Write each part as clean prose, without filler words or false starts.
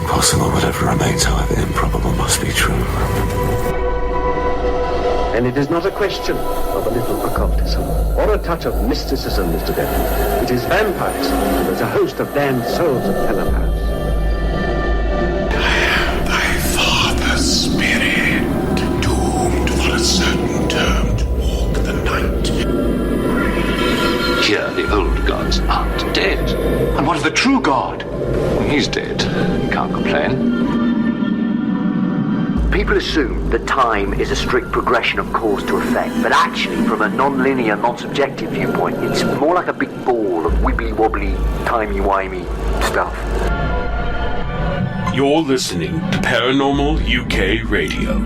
impossible, whatever remains, however improbable, must be true. And it is not a question of a little occultism or a touch of mysticism, Mr. Devlin. It is vampires, and there's a host of damned souls at Telepath. I am thy father's spirit, doomed for a certain term to walk the night. Here, the old gods aren't dead. And what of the true god? He's dead. Can't complain. People assume that time is a strict progression of cause to effect, but actually, from a non-linear, non-subjective viewpoint, it's more like a big ball of wibbly-wobbly, timey-wimey stuff. You're listening to Paranormal UK Radio.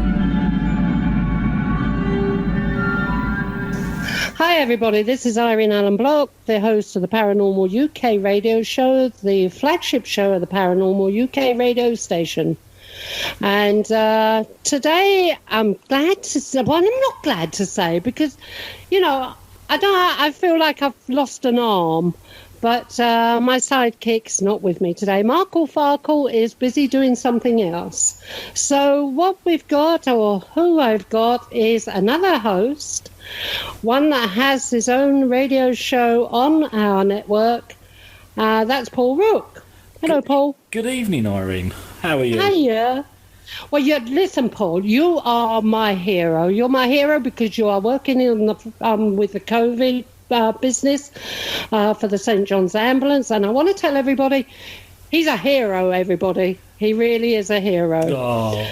Hi everybody, this is Irene Allen Block, the host of the Paranormal UK Radio Show, the flagship show of the Paranormal UK Radio station. And today I'm glad to say, well, I'm not glad to say, because, you know, I feel like I've lost an arm, but my sidekick's not with me today. Markle Farkle is busy doing something else. So what we've got, or who I've got, is another host, one that has his own radio show on our network. That's Paul Rook. Hello, Paul. Good evening, Irene. How are you? Hiya. Well, listen, Paul, you are my hero. You're my hero because you are working in the with the COVID business for the St. John's Ambulance. And I want to tell everybody, he's a hero, everybody. He really is a hero. Oh.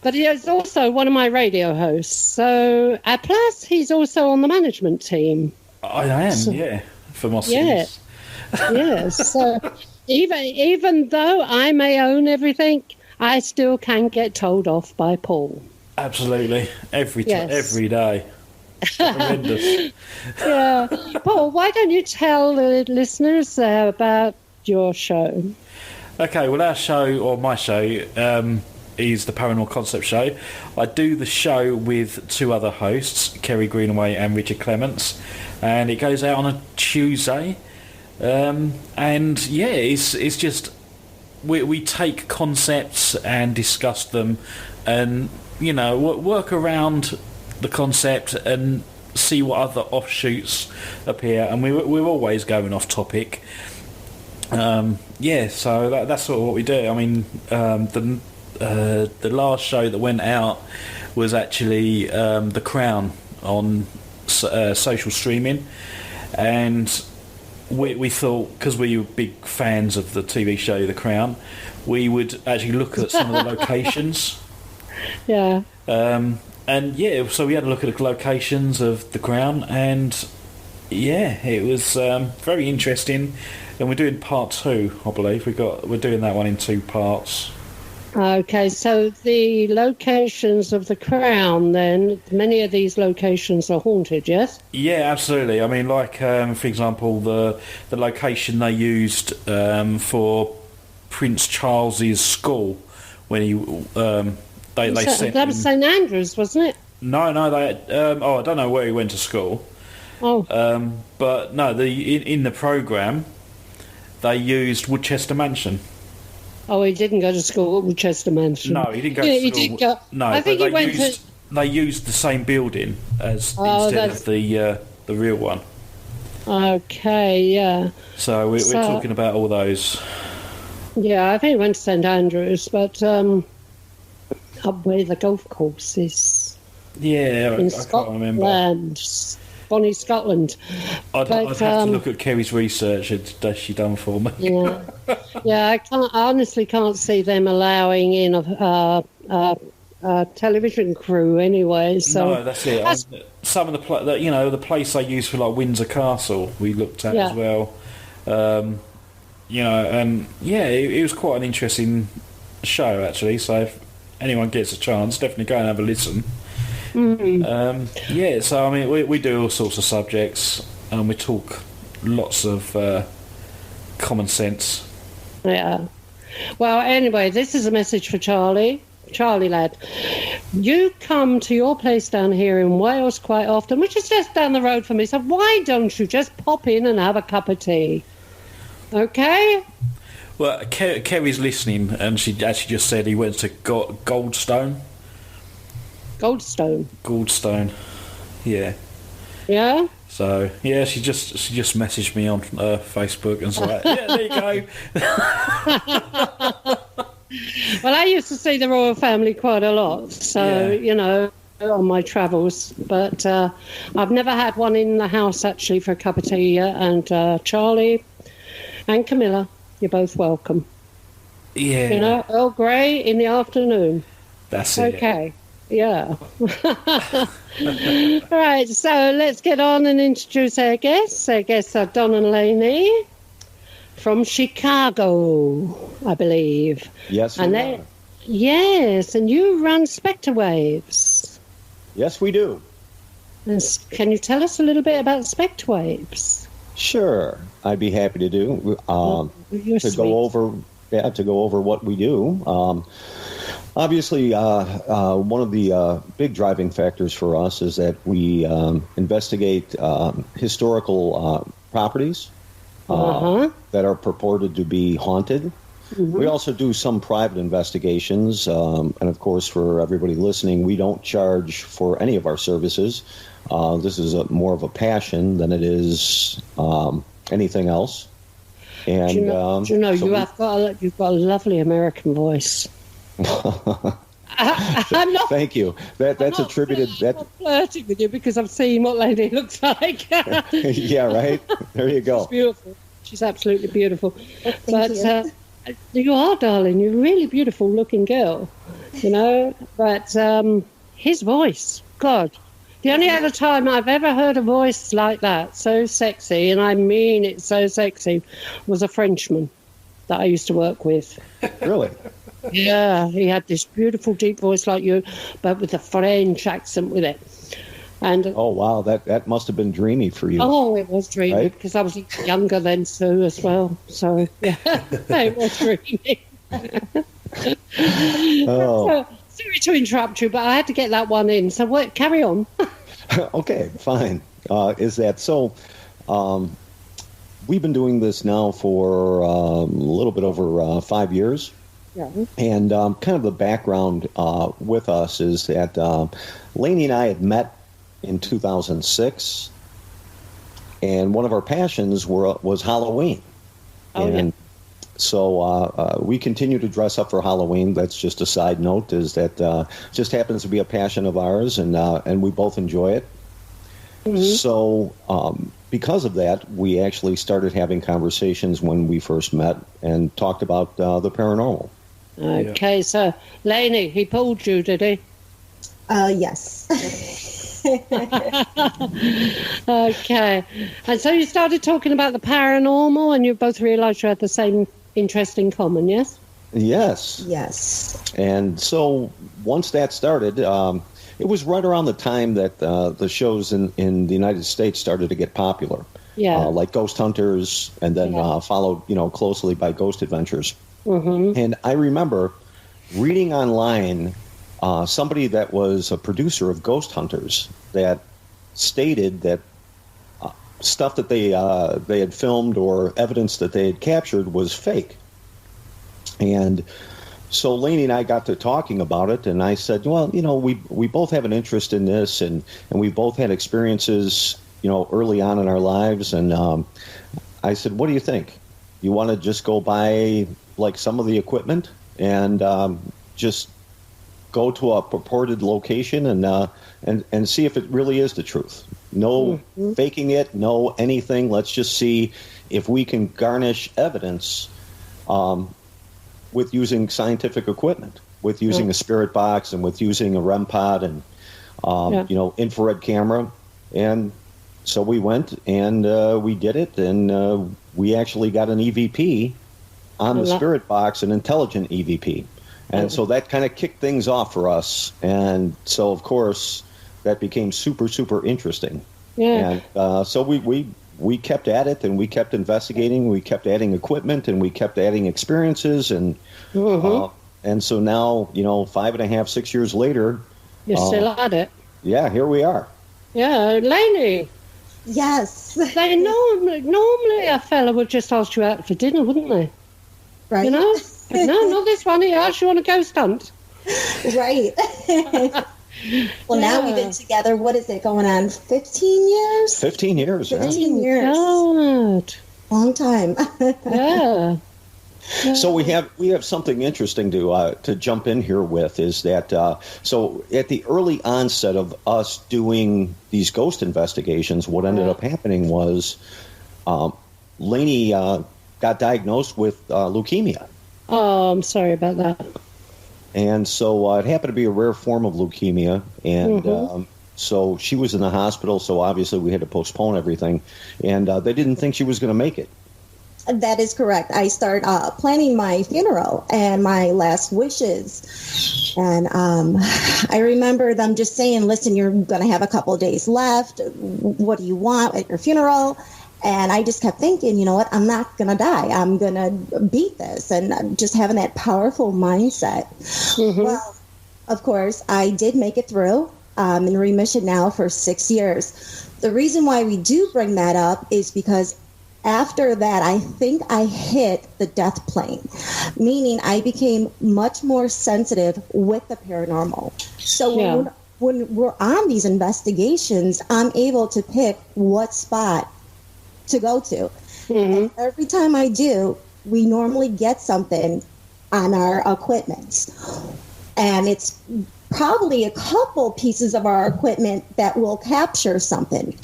But he is also one of my radio hosts. So, plus, he's also on the management team. I am, so, yeah, for my yeah. sins. Yes, so even though I may own everything, I still can get told off by Paul. Absolutely, every day. Horrendous. Yeah, Paul, why don't you tell the listeners about your show? Okay, well, our show, or my show, is the Paranormal Concept Show. I do the show with two other hosts, Kerry Greenaway and Richard Clements, and it goes out on a Tuesday. And yeah, it's just we take concepts and discuss them, and you know, work around the concept and see what other offshoots appear. And we're always going off topic. Yeah, so that's sort of what we do. I mean, the last show that went out was actually The Crown on social streaming, and we thought, because we were big fans of the TV show The Crown, we would actually look at some of the locations. Yeah. And yeah, so we had a look at the locations of The Crown, and yeah, it was very interesting. And we're doing part 2, I believe. We're doing that one in 2 parts. Okay, so the locations of The Crown, then, many of these locations are haunted, yes? Yeah, absolutely. I mean, like, for example, the location they used for Prince Charles's school when he they sent that was St Andrews, wasn't it? No, they I don't know where he went to school. Oh. But no, in the programme they used Woodchester Mansion. Oh, he didn't go to school at Woodchester Mansion. No, he didn't go to school. He did go. No, I think he went to. They used the same building as instead of the real one. Okay, yeah. So we're talking about all those. Yeah, I think he went to St Andrews, but up where the golf course is. Yeah, I can't remember. Bonnie, Scotland. I'd have to look at Kerry's research that she done for me. Yeah, yeah. I honestly can't see them allowing in a television crew anyway. So no, that's it. Some of the place they use for like Windsor Castle, we looked at as well. You know, and yeah, it was quite an interesting show actually. So if anyone gets a chance, definitely go and have a listen. Mm-hmm. Yeah, so I mean, we do all sorts of subjects, and we talk lots of common sense. Yeah. Well, anyway, this is a message for Charlie. Charlie, lad, you come to your place down here in Wales quite often, which is just down the road from me, so why don't you just pop in and have a cup of tea? Okay. Well, Kerry's listening, and she actually just said he went to Goldstone. Goldstone. Yeah. Yeah. So yeah, she just messaged me on Facebook and said, "Yeah, there you go." Well, I used to see the royal family quite a lot, so Yeah. you know, on my travels. But I've never had one in the house actually for a cup of tea yet. And Charlie and Camilla, you're both welcome. Yeah. You know, Earl Grey in the afternoon. That's it. Okay. Yeah. Right, so let's get on and introduce our guests. Our guests are Don and Lainey from Chicago, I believe. Yes, and we they, are. Yes, and you run Spectrewaves. Yes, we do. Can you tell us a little bit about Spectrewaves? Sure, I'd be happy to do. You're to sweet. go over what we do. Obviously, one of the big driving factors for us is that we investigate historical properties that are purported to be haunted. Mm-hmm. We also do some private investigations, and of course, for everybody listening, we don't charge for any of our services. This is more of a passion than it is anything else. And you've got a lovely American voice. I'm not. Thank you. That's attributed. I'm not flirting with you because I've seen what Lady looks like. Yeah, right. There you go. She's beautiful. She's absolutely beautiful. But you are, darling. You're a really beautiful looking girl. You know. But his voice, God. The only other time I've ever heard a voice like that, so sexy, and I mean it so sexy, was a Frenchman that I used to work with. Really? Yeah, he had this beautiful deep voice like you, but with a French accent with it. And oh wow, that must have been dreamy for you. Oh, it was dreamy, right? Because I was younger then too as well. So yeah, it was dreamy. Oh. Sorry to interrupt you, but I had to get that one in. So carry on. Okay, fine. Is that so? We've been doing this now for a little bit over 5 years. Yeah. And kind of the background with us is that Lainey and I had met in 2006, and one of our passions was Halloween. Oh, and yeah. So we continue to dress up for Halloween. That's just a side note, is that just happens to be a passion of ours, and we both enjoy it. Mm-hmm. So because of that, we actually started having conversations when we first met and talked about the paranormal. Okay, so Lainey, he pulled you, did he? Yes. Okay. And so you started talking about the paranormal, and you both realised you had the same interest in common, yes? Yes. Yes. And so once that started, it was right around the time that the shows in the United States started to get popular. Yeah. Like Ghost Hunters, and then followed, closely by Ghost Adventures. Mm-hmm. And I remember reading online somebody that was a producer of Ghost Hunters that stated that stuff that they had filmed or evidence that they had captured was fake. And so Lainey and I got to talking about it, and I said, well, we both have an interest in this, and we both had experiences, early on in our lives. And I said, what do you think? You want to just go buy like some of the equipment and just go to a purported location and see if it really is the truth. No faking it, no anything. Let's just see if we can garnish evidence with using scientific equipment, with using a spirit box and with using a REM pod and infrared camera. And so we went and we did it, and we actually got an EVP on the spirit box, an intelligent EVP. And so that kind of kicked things off for us. And so, of course, that became super, super interesting. Yeah. And so we kept at it, and we kept investigating. We kept adding equipment, and we kept adding experiences. And and so now, 5.5, 6 years later. You're still at it. Yeah, here we are. Yeah, Lainey. Yes. They normally a fella would just ask you out for dinner, wouldn't they? Right. You know? But no, not this one. He asked you on a ghost hunt. Right. Well, now we've been together, what is it, going on 15 years? 15 years, 15 years. God. Long time. Yeah. So we have something interesting to jump in here with, is that so at the early onset of us doing these ghost investigations, what ended up happening was Lainey got diagnosed with leukemia. Oh, I'm sorry about that. And so it happened to be a rare form of leukemia, and so she was in the hospital, so obviously we had to postpone everything, and they didn't think she was going to make it. That is correct. I start planning my funeral and my last wishes. And I remember them just saying, listen, you're going to have a couple of days left. What do you want at your funeral? And I just kept thinking, you know what, I'm not going to die. I'm going to beat this. And just having that powerful mindset. Well, of course, I did make it through. I'm in remission now for 6 years. The reason why we do bring that up is because after that, I think I hit the death plane, meaning I became much more sensitive with the paranormal. So when we're on these investigations, I'm able to pick what spot to go to. And every time I do, we normally get something on our equipment. And it's probably a couple pieces of our equipment that will capture something.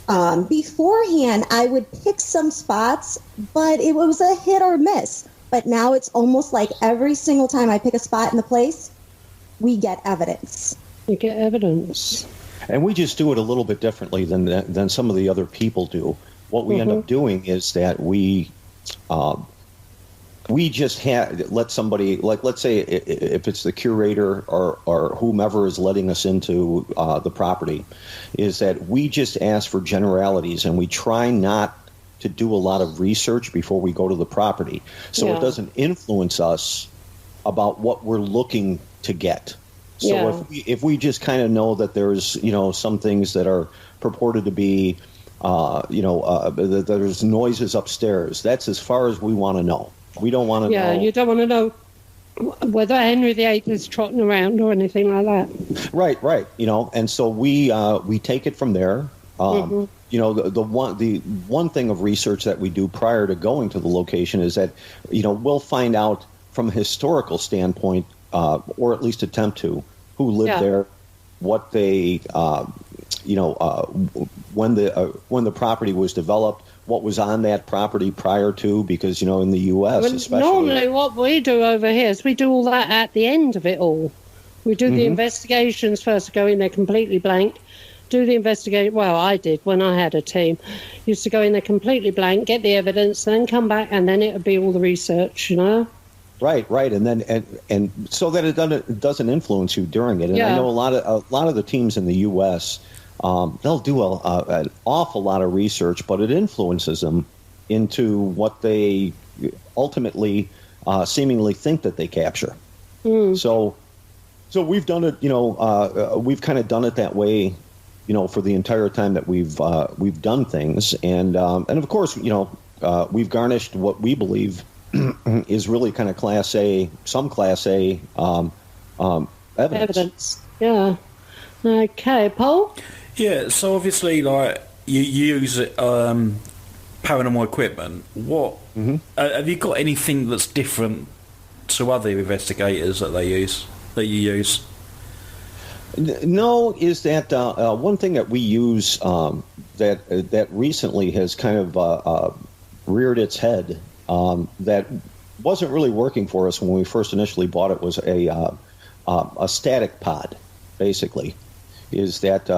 Beforehand, I would pick some spots, but it was a hit or miss. But now it's almost like every single time I pick a spot in the place, we get evidence. You get evidence. And we just do it a little bit differently than some of the other people do. What we end up doing is that we just let somebody, like, let's say if it's the curator or whomever is letting us into the property, is that we just ask for generalities, and we try not to do a lot of research before we go to the property, so it doesn't influence us about what we're looking to get. So if we just kind of know that there's, some things that are purported to be, that there's noises upstairs, that's as far as we want to know. We don't want to know. Yeah, you don't want to know whether Henry VIII is trotting around or anything like that. Right. And so we take it from there. The one thing of research that we do prior to going to the location is that, we'll find out from a historical standpoint, or at least attempt to, who lived there, what they, when the property was developed, what was on that property prior to, because, in the U.S. especially. Normally what we do over here is we do all that at the end of it all. We do the investigations first, go in there completely blank, do the investigation. Well, I did when I had a team. Used to go in there completely blank, get the evidence, then come back, and then it would be all the research, Right, and then and so that it doesn't influence you during it. And I know a lot of the teams in the U.S., they'll do an awful lot of research, but it influences them into what they ultimately seemingly think that they capture. So we've done it, we've kind of done it that way, for the entire time that we've done things, and of course, we've garnished what we believe is really kind of Class A evidence. Yeah. Okay, Paul? Yeah, so obviously, like, you use paranormal equipment. What have you got anything that's different to other investigators that you use? No, is that one thing that we use that recently has kind of reared its head, that wasn't really working for us when we first initially bought it, was a static pod, basically. Is that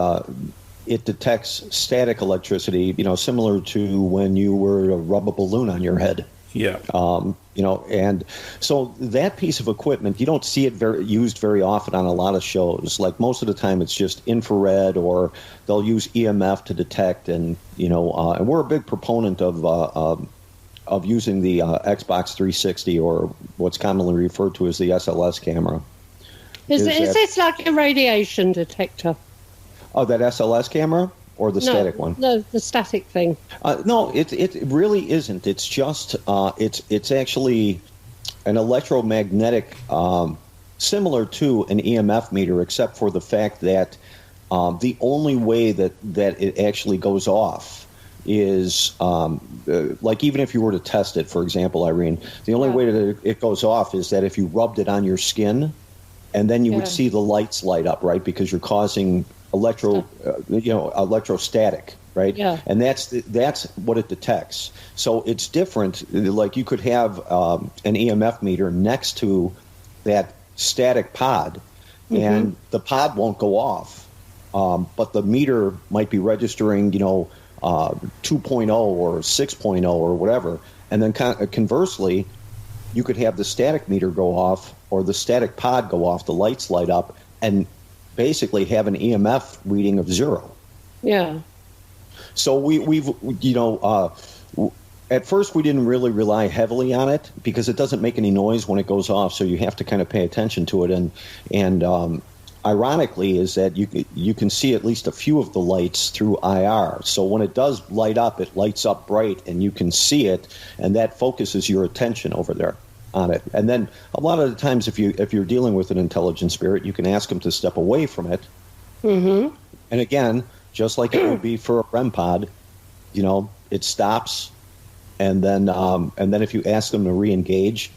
it detects static electricity, similar to when you were to rub a balloon on your head. Yeah. And so that piece of equipment, you don't see it used very often on a lot of shows. Like, most of the time it's just infrared, or they'll use EMF to detect, and and we're a big proponent of using the Xbox 360, or what's commonly referred to as the SLS camera. Is this like a radiation detector? Oh, that SLS camera? or the static one? No, the static thing. No, it really isn't. It's just it's actually an electromagnetic, similar to an EMF meter, except for the fact that the only way that it actually goes off is like, even if you were to test it, for example, Irene, the only way that it goes off is that if you rubbed it on your skin, and then you would see the lights light up, right? Because you're causing electrostatic, right? Yeah. And that's what it detects. So it's different. Like, you could have an EMF meter next to that static pod, and the pod won't go off, but the meter might be registering, 2.0 or 6.0 or whatever. And then conversely, you could have the static meter go off or the static pod go off, the lights light up, and basically have an EMF reading of 0. Yeah. So we've at first we didn't really rely heavily on it because it doesn't make any noise when it goes off, so you have to kind of pay attention to it. And ironically is that you can see at least a few of the lights through IR. So when it does light up, it lights up bright and you can see it, and that focuses your attention over there on it. And then a lot of the times, if you're dealing with an intelligent spirit, you can ask them to step away from it. And again, just like it would be for a REM pod, it stops, and then if you ask them to re-engage,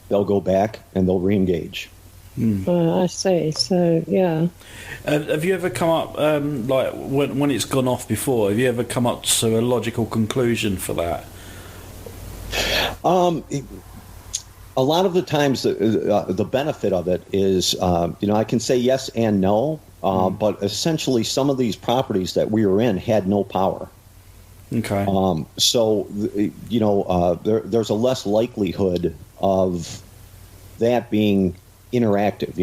they'll go back and they'll re-engage. I see. So, yeah. Have you ever come up, like when it's gone off before, have you ever come up to a logical conclusion for that? A lot of the times, the benefit of it is, I can say yes and no, but essentially some of these properties that we were in had no power. Okay. So, there's a less likelihood of that being interactive,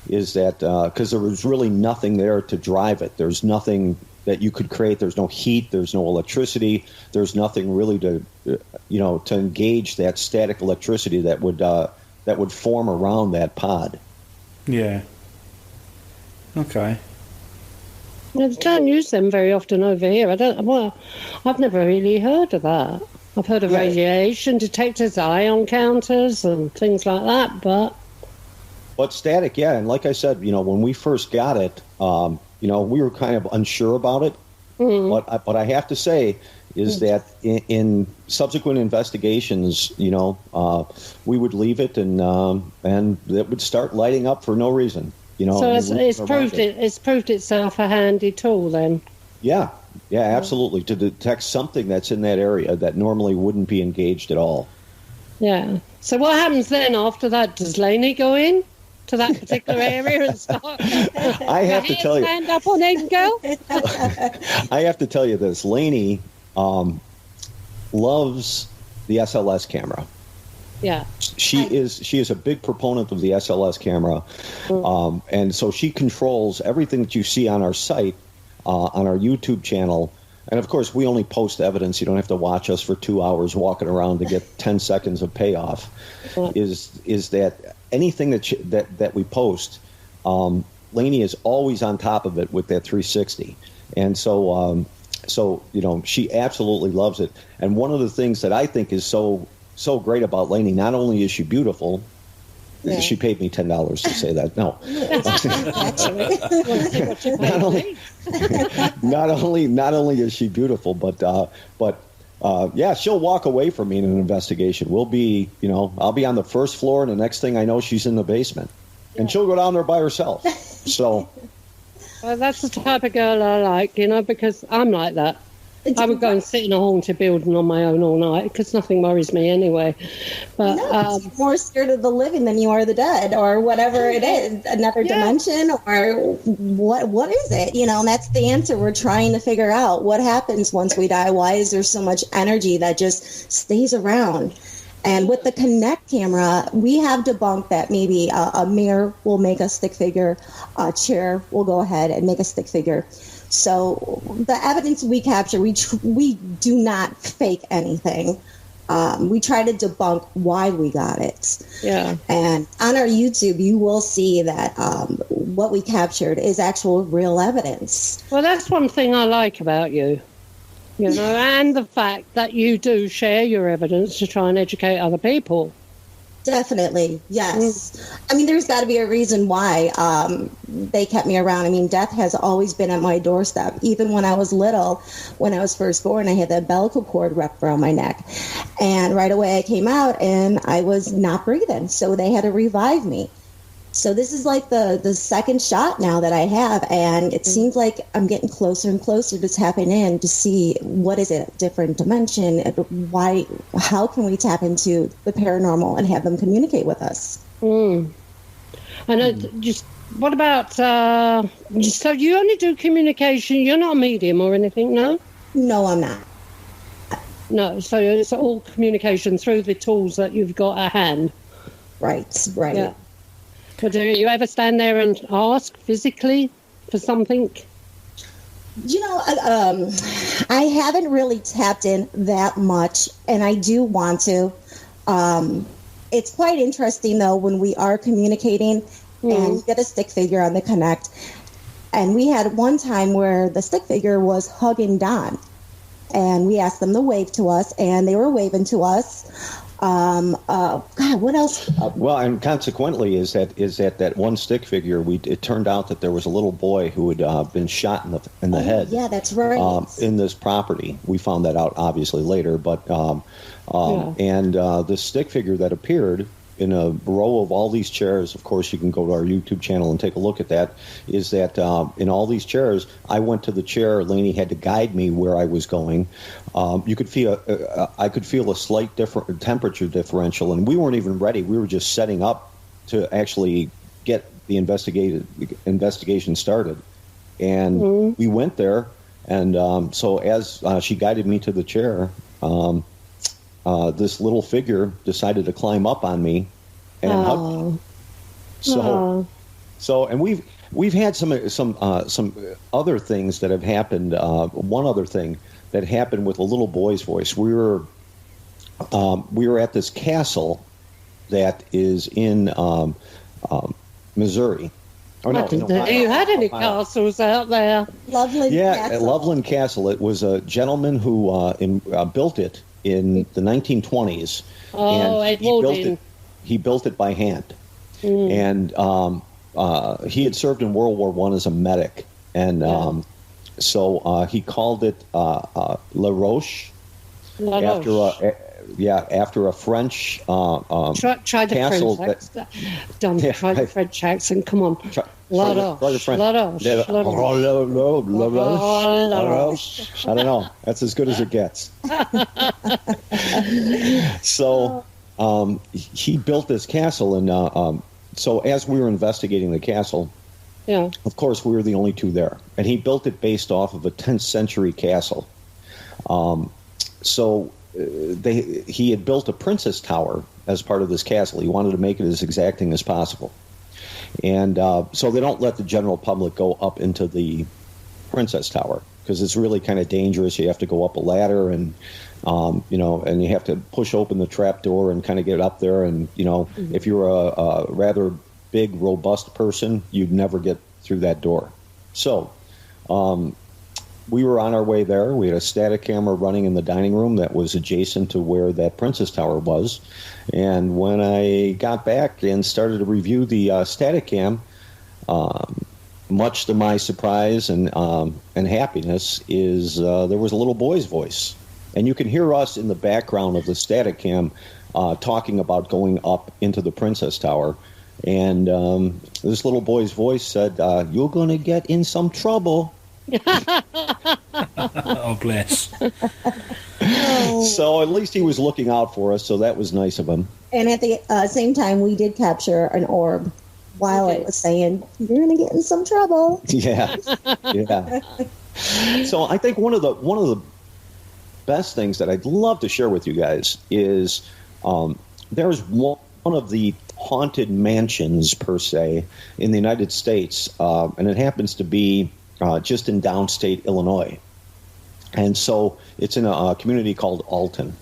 is that because there was really nothing there to drive it. There's nothing that you could create. There's no heat. There's no electricity. There's nothing really to engage that static electricity that would form around that pod. Yeah. Okay. They don't use them very often over here. I've never really heard of that. I've heard of radiation detectors, ion counters, and things like that, but static, yeah. And like I said, when we first got it, we were kind of unsure about it. But I have to say is that in subsequent investigations, we would leave it and it would start lighting up for no reason. So it's proved itself a handy tool then. Yeah, absolutely, to detect something that's in that area that normally wouldn't be engaged at all. Yeah. So what happens then after that? Does Lainey go in to that particular area and start? I have to tell you, stand up on egg, girl. I have to tell you this: Lainey loves the SLS camera. Yeah. She is a big proponent of the SLS camera, and so she controls everything that you see on our site, on our YouTube channel. And of course, we only post evidence. You don't have to watch us for 2 hours walking around to get 10 seconds of payoff. Is that anything that we post? Lainey is always on top of it with that 360, and so she absolutely loves it. And one of the things that I think is so great about Lainey, not only is she beautiful. Yeah. She paid me $10 to say that. No, not only is she beautiful, but she'll walk away from me in an investigation. We'll be, I'll be on the first floor, and the next thing I know, she's in the basement, and she'll go down there by herself. So, well, that's the type of girl I like, because I'm like that. I would go and sit in a haunted building on my own all night because nothing worries me anyway. But you're more scared of the living than you are the dead, or whatever it is, another dimension, or what is it? And that's the answer we're trying to figure out. What happens once we die? Why is there so much energy that just stays around? And with the Kinect camera, we have debunked that maybe a mirror will make a stick figure, a chair will go ahead and make a stick figure. So the evidence we capture, we do not fake anything. we try to debunk why we got it. Yeah. And on our YouTube, you will see that what we captured is actual real evidence. Well, that's one thing I like about you. You know, and the fact that you do share your evidence to try and educate other people. Definitely, yes. I mean, there's got to be a reason why they kept me around. I mean, death has always been at my doorstep. Even when I was little, when I was first born, I had the umbilical cord wrapped around my neck. And right away I came out and I was not breathing. So they had to revive me. So this is like the second shot now that I have, and it seems like I'm getting closer and closer to tapping in to see what is it, different dimension, how can we tap into the paranormal and have them communicate with us. And just what about, so you only do communication, you're not a medium or anything, no? No, I'm not. No, so it's all communication through the tools that you've got at hand. Right. Yeah. But do you ever stand there and ask physically for something? You know, I haven't really tapped in that much, and I do want to. It's quite interesting, though, when we are communicating and you get a stick figure on the Connect. And we had one time where the stick figure was hugging Don, and we asked them to wave to us, and they were waving to us. God, what else? Well, and consequently is that one stick figure, it turned out that there was a little boy who had been shot in the head. Yeah, that's right. In this property. We found that out obviously later, but and the stick figure that appeared in a row of all these chairs, of course you can go to our YouTube channel and take a look at that, is that in all these chairs, I went to the chair, Lainey had to guide me where I was going. You could feel, I could feel a slight different temperature differential, and we weren't even ready. We were just setting up to actually get the investigation started. And we went there, and so as she guided me to the chair, this little figure decided to climb up on me and hug me. So, and we've had some other things that have happened. One other thing that happened with a little boy's voice. We were at this castle that is in Missouri. Oh, no, you had any castles out there? Loveland Castle. At Loveland Castle. It was a gentleman who built it in the 1920s. Oh, and he built it by hand. And he had served in World War I as a medic. And so he called it La Roche. After a French try the castle. Try the French accent. Come on. Try the French. I don't know. That's as good as it gets. So he built this castle, and so as we were investigating the castle, of course we were the only two there, and he built it based off of a 10th century castle. He had built a princess tower as part of this castle. He wanted to make it as exacting as possible. And so they don't let the general public go up into the princess tower because it's really kind of dangerous. You have to go up a ladder and, and you have to push open the trap door and kind of get up there. And, if you're a rather big, robust person, you'd never get through that door. So we were on our way there. We had a static camera running in the dining room that was adjacent to where that princess tower was. And when I got back and started to review the static cam, much to my surprise and happiness, is there was a little boy's voice. And you can hear us in the background of the static cam talking about going up into the princess tower. And this little boy's voice said, "You're going to get in some trouble." Oh, bless. So at least he was looking out for us, so that was nice of him. And at the same time, we did capture an orb while it was saying, "You're going to get in some trouble." Yeah. So I think one of the best things that I'd love to share with you guys is there's one of the haunted mansions, per se, in the United States, and it happens to be just in downstate Illinois. And so it's in a community called Alton.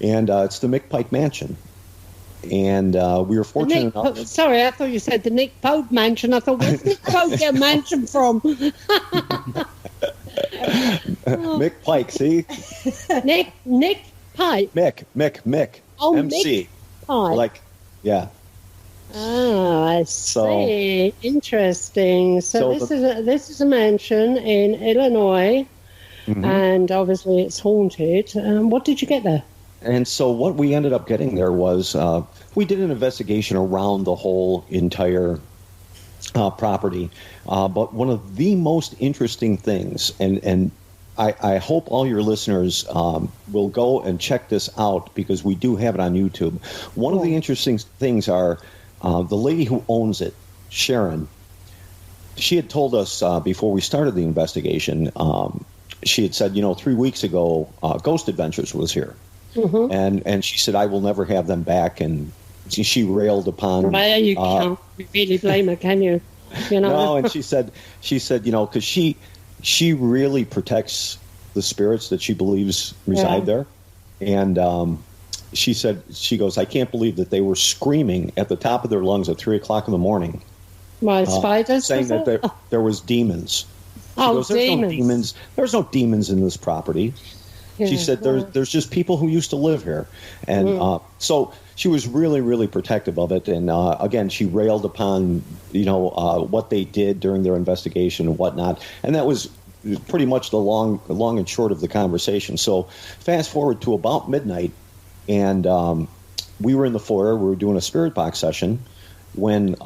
And it's the McPike Mansion. And we were fortunate enough. Sorry, I thought you said the Nick Pope Mansion. I thought, where's Nick Pope get a mansion from? Mick Pike, see? Nick Pike. Mick. Oh, MC. Mick Pike. Like, yeah. Oh, I see. Interesting. So this is a mansion in Illinois, and obviously it's haunted. What did you get there? And so what we ended up getting there was we did an investigation around the whole entire property. But one of the most interesting things, and I hope all your listeners will go and check this out because we do have it on YouTube. One of the interesting things are the lady who owns it, Sharon. She had told us before we started the investigation, she had said, 3 weeks ago, Ghost Adventures was here. And she said, I will never have them back. And she railed upon. Well, you can't really blame her, can you? No, and she said, because she really protects the spirits that she believes reside there. And she said, she goes, I can't believe that they were screaming at the top of their lungs at 3 o'clock in the morning. Why, spiders? Saying that there was demons. She goes, demons. There's no demons in this property. She said, there's just people who used to live here. And so she was really, really protective of it. And again, she railed upon, what they did during their investigation and whatnot. And that was pretty much the long and short of the conversation. So fast forward to about midnight, and we were in the foyer. We were doing a spirit box session when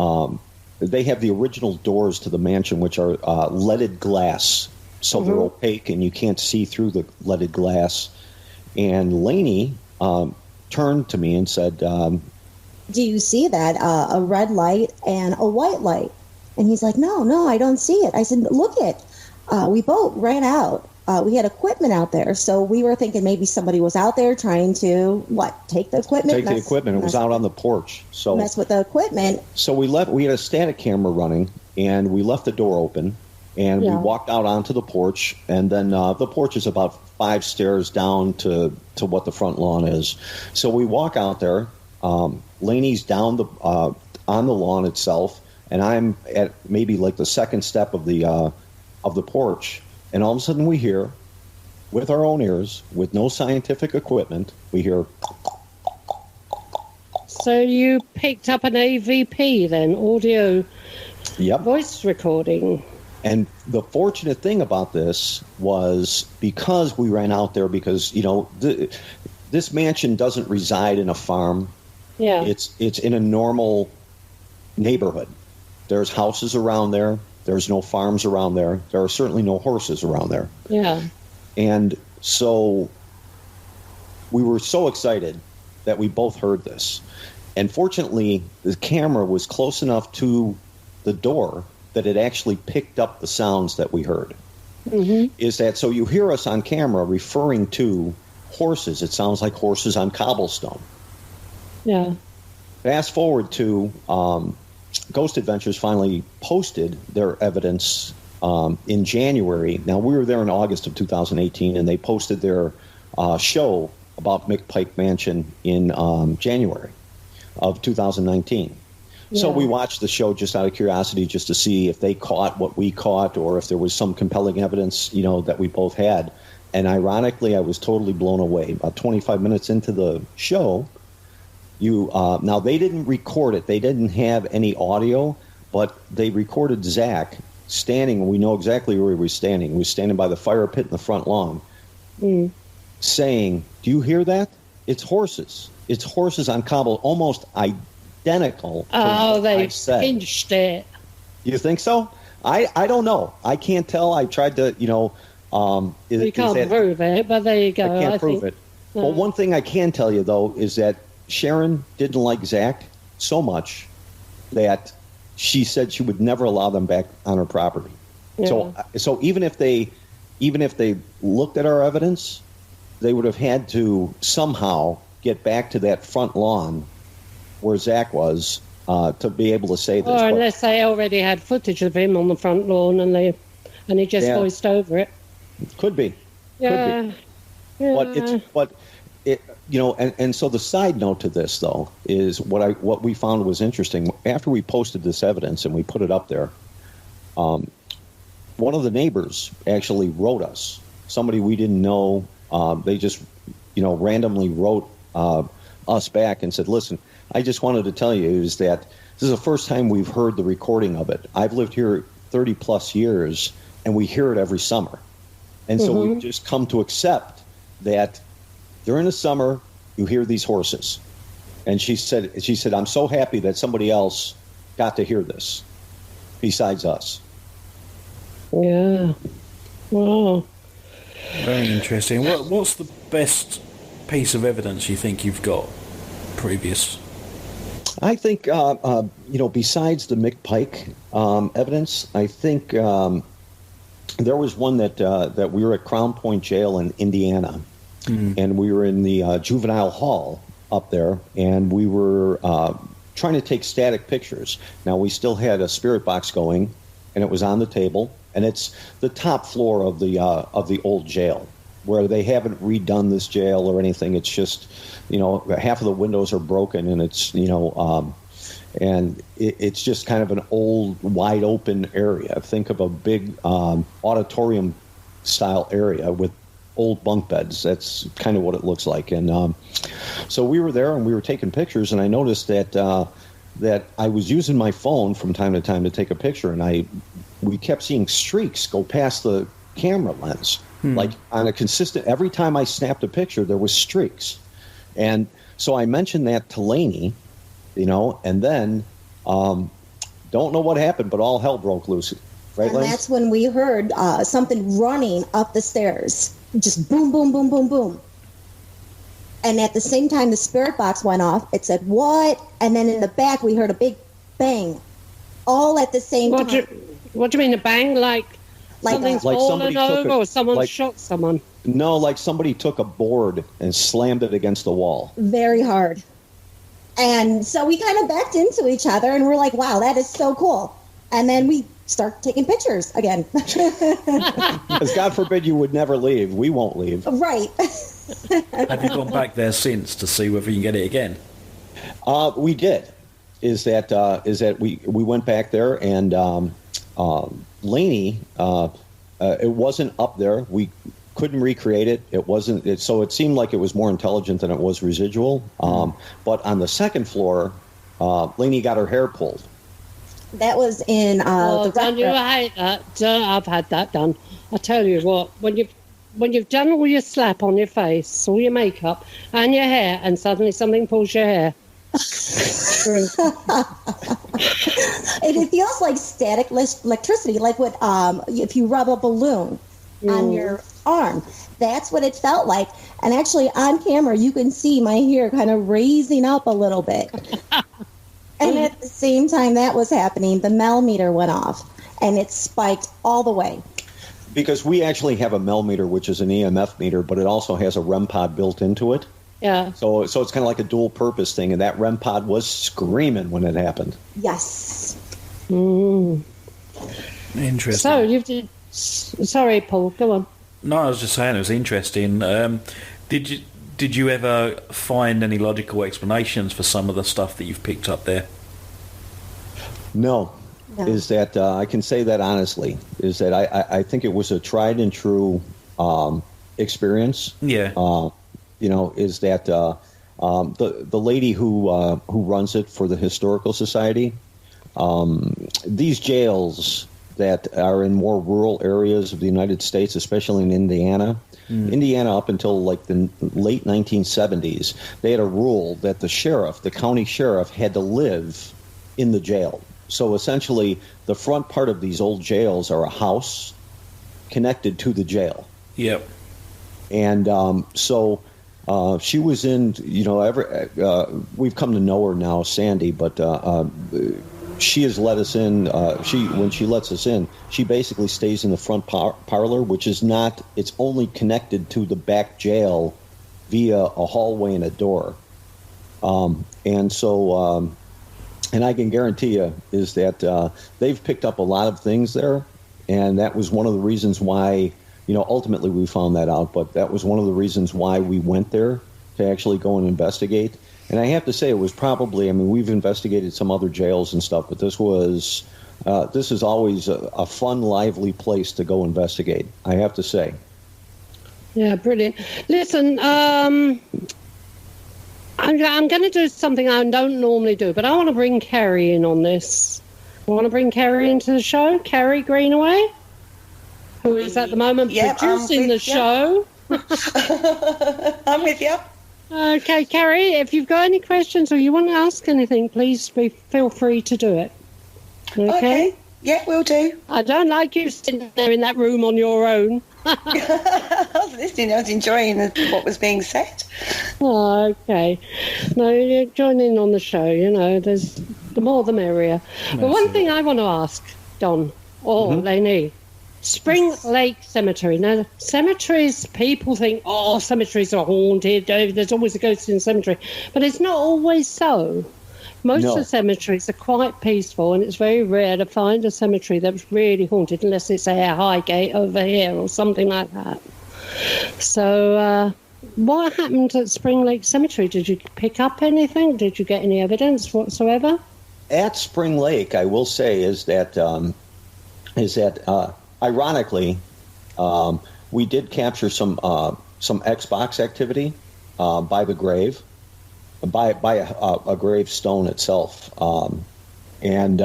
they have the original doors to the mansion, which are leaded glass. So they're opaque and you can't see through the leaded glass. And Lainey turned to me and said, do you see that? A red light and a white light. And he's like, no, I don't see it. I said, look it. We both ran out. We had equipment out there. So we were thinking maybe somebody was out there trying to, take the equipment? Take the equipment. It was out on the porch. So mess with the equipment. So we had a static camera running, and we left the door open. And we walked out onto the porch, and then the porch is about 5 stairs down to what the front lawn is. So we walk out there. Lainey's down on the lawn itself, and I'm at maybe like the second step of the porch. And all of a sudden we hear, with our own ears, with no scientific equipment, we hear. So you picked up an AVP then, audio voice recording. And the fortunate thing about this was because we ran out there because, this mansion doesn't reside in a farm. Yeah. It's in a normal neighborhood. There's houses around there. There's no farms around there. There are certainly no horses around there. Yeah. And so we were so excited that we both heard this. And fortunately, the camera was close enough to the door that it actually picked up the sounds that we heard. Is that so you hear us on camera referring to horses. It sounds like horses on cobblestone. Yeah. Fast forward to Ghost Adventures finally posted their evidence in January. Now, we were there in August of 2018, and they posted their show about McPike Mansion in January of 2019. So we watched the show just out of curiosity, just to see if they caught what we caught or if there was some compelling evidence, that we both had. And ironically, I was totally blown away. About 25 minutes into the show, now they didn't record it. They didn't have any audio, but they recorded Zach standing. We know exactly where he was standing. He was standing by the fire pit in the front lawn, saying, "Do you hear that? It's horses. It's horses on cobble, almost identical." They pinched it. You think so? I don't know. I can't tell. I tried to, you can't prove it, but there you go. I can't prove it. Well, one thing I can tell you, though, is that Sharon didn't like Zach so much that she said she would never allow them back on her property. Yeah. So even if they looked at our evidence, they would have had to somehow get back to that front lawn where Zach was to be able to say this. Or unless they already had footage of him on the front lawn and he just voiced over it. Could be. Yeah. Could be. Yeah. But And so the side note to this, though, is what we found was interesting. After we posted this evidence and we put it up there, one of the neighbors actually wrote us. Somebody we didn't know. They just, randomly wrote us back and said, "Listen, I just wanted to tell you is that this is the first time we've heard the recording of it. I've lived here 30 plus years, and we hear it every summer, and so we've just come to accept that." During the summer, you hear these horses. And she said, "I'm so happy that somebody else got to hear this besides us." Yeah. Wow. Very interesting. What's the best piece of evidence you think you've got previous? I think, besides the McPike evidence, I think there was one that we were at Crown Point Jail in Indiana. And we were in the juvenile hall up there, and we were trying to take static pictures. Now, we still had a spirit box going, and it was on the table, and it's the top floor of the old jail, where they haven't redone this jail or anything. It's just, half of the windows are broken, and it's, and it's just kind of an old, wide open area. Think of a big auditorium style area with old bunk beds. That's kind of what it looks like. And so we were there and we were taking pictures, and I noticed that I was using my phone from time to time to take a picture, and we kept seeing streaks go past the camera lens. Like on a consistent, every time I snapped a picture, there was streaks. And so I mentioned that to Lainey, and then don't know what happened, but all hell broke loose. Right, and Lainey? that's when we heard something running up the stairs. Just boom, boom, boom, boom, boom. And at the same time the spirit box went off, it said, "What?" And then in the back we heard a big bang. All at the same time. What do you mean a bang? Like something's fallen over or someone shot someone? No, like somebody took a board and slammed it against the wall. Very hard. And so we kind of backed into each other, and we're like, wow, that is so cool. And then we start taking pictures again. Because God forbid you would never leave. We won't leave. Right. Have you gone back there since to see whether you can get it again? We did. Is that we went back there, and Lainey, it wasn't up there. We couldn't recreate it. It wasn't. So it seemed like it was more intelligent than it was residual. But on the second floor, Lainey got her hair pulled. That was in don't you hate that? I've had that done. I tell you what, when you've done all your slap on your face, all your makeup and your hair, and suddenly something pulls your hair. It feels like static electricity, like what if you rub a balloon on your arm. That's what it felt like. And actually, on camera, you can see my hair kind of raising up a little bit. And at the same time that was happening, the meter went off, and it spiked all the way. Because we actually have a meter, which is an EMF meter, but it also has a REM pod built into it. Yeah. So it's kind of like a dual purpose thing, and that REM pod was screaming when it happened. Yes. Interesting. So you did. Sorry, Paul. Go on. No, I was just saying it was interesting. Did you ever find any logical explanations for some of the stuff that you've picked up there? No. Is that I can say that honestly? Is that I think it was a tried and true experience. Yeah. Is that the lady who runs it for the Historical Society? These jails that are in more rural areas of the United States, especially in Indiana. Indiana, up until like the late 1970s, they had a rule that the county sheriff, had to live in the jail. So essentially, the front part of these old jails are a house connected to the jail. Yep. And so she was in, we've come to know her now, Sandy, but she has let us in. When she lets us in, she basically stays in the front parlor, which is not, it's only connected to the back jail via a hallway and a door. And so, and I can guarantee you is that they've picked up a lot of things there. And that was one of the reasons why, ultimately we found that out. But that was one of the reasons why we went there, to actually go and investigate. And I have to say, it was probably, I mean, we've investigated some other jails and stuff, but this is always a fun, lively place to go investigate, I have to say. Yeah, brilliant. Listen, I'm going to do something I don't normally do, but I want to bring Kerry in on this. I want to bring Kerry into the show, Kerry Greenaway, who is at the moment producing the show. I'm with you. Okay, Kerry, if you've got any questions or you want to ask anything, please feel free to do it. Okay? Yeah, we'll do. I don't like you sitting there in that room on your own. I was listening, I was enjoying what was being said. Oh, okay. No, you join in on the show, you know, there's the more the merrier. But one thing I want to ask, Don, or Lainey, Spring Lake Cemetery. Now, cemeteries, people think, cemeteries are haunted, there's always a ghost in the cemetery. But it's not always so. Most of the cemeteries are quite peaceful, and it's very rare to find a cemetery that's really haunted, unless it's a Highgate over here or something like that. So, what happened at Spring Lake Cemetery? Did you pick up anything? Did you get any evidence whatsoever? At Spring Lake, I will say, is that ironically, we did capture some Xbox activity by the grave. By a gravestone itself, and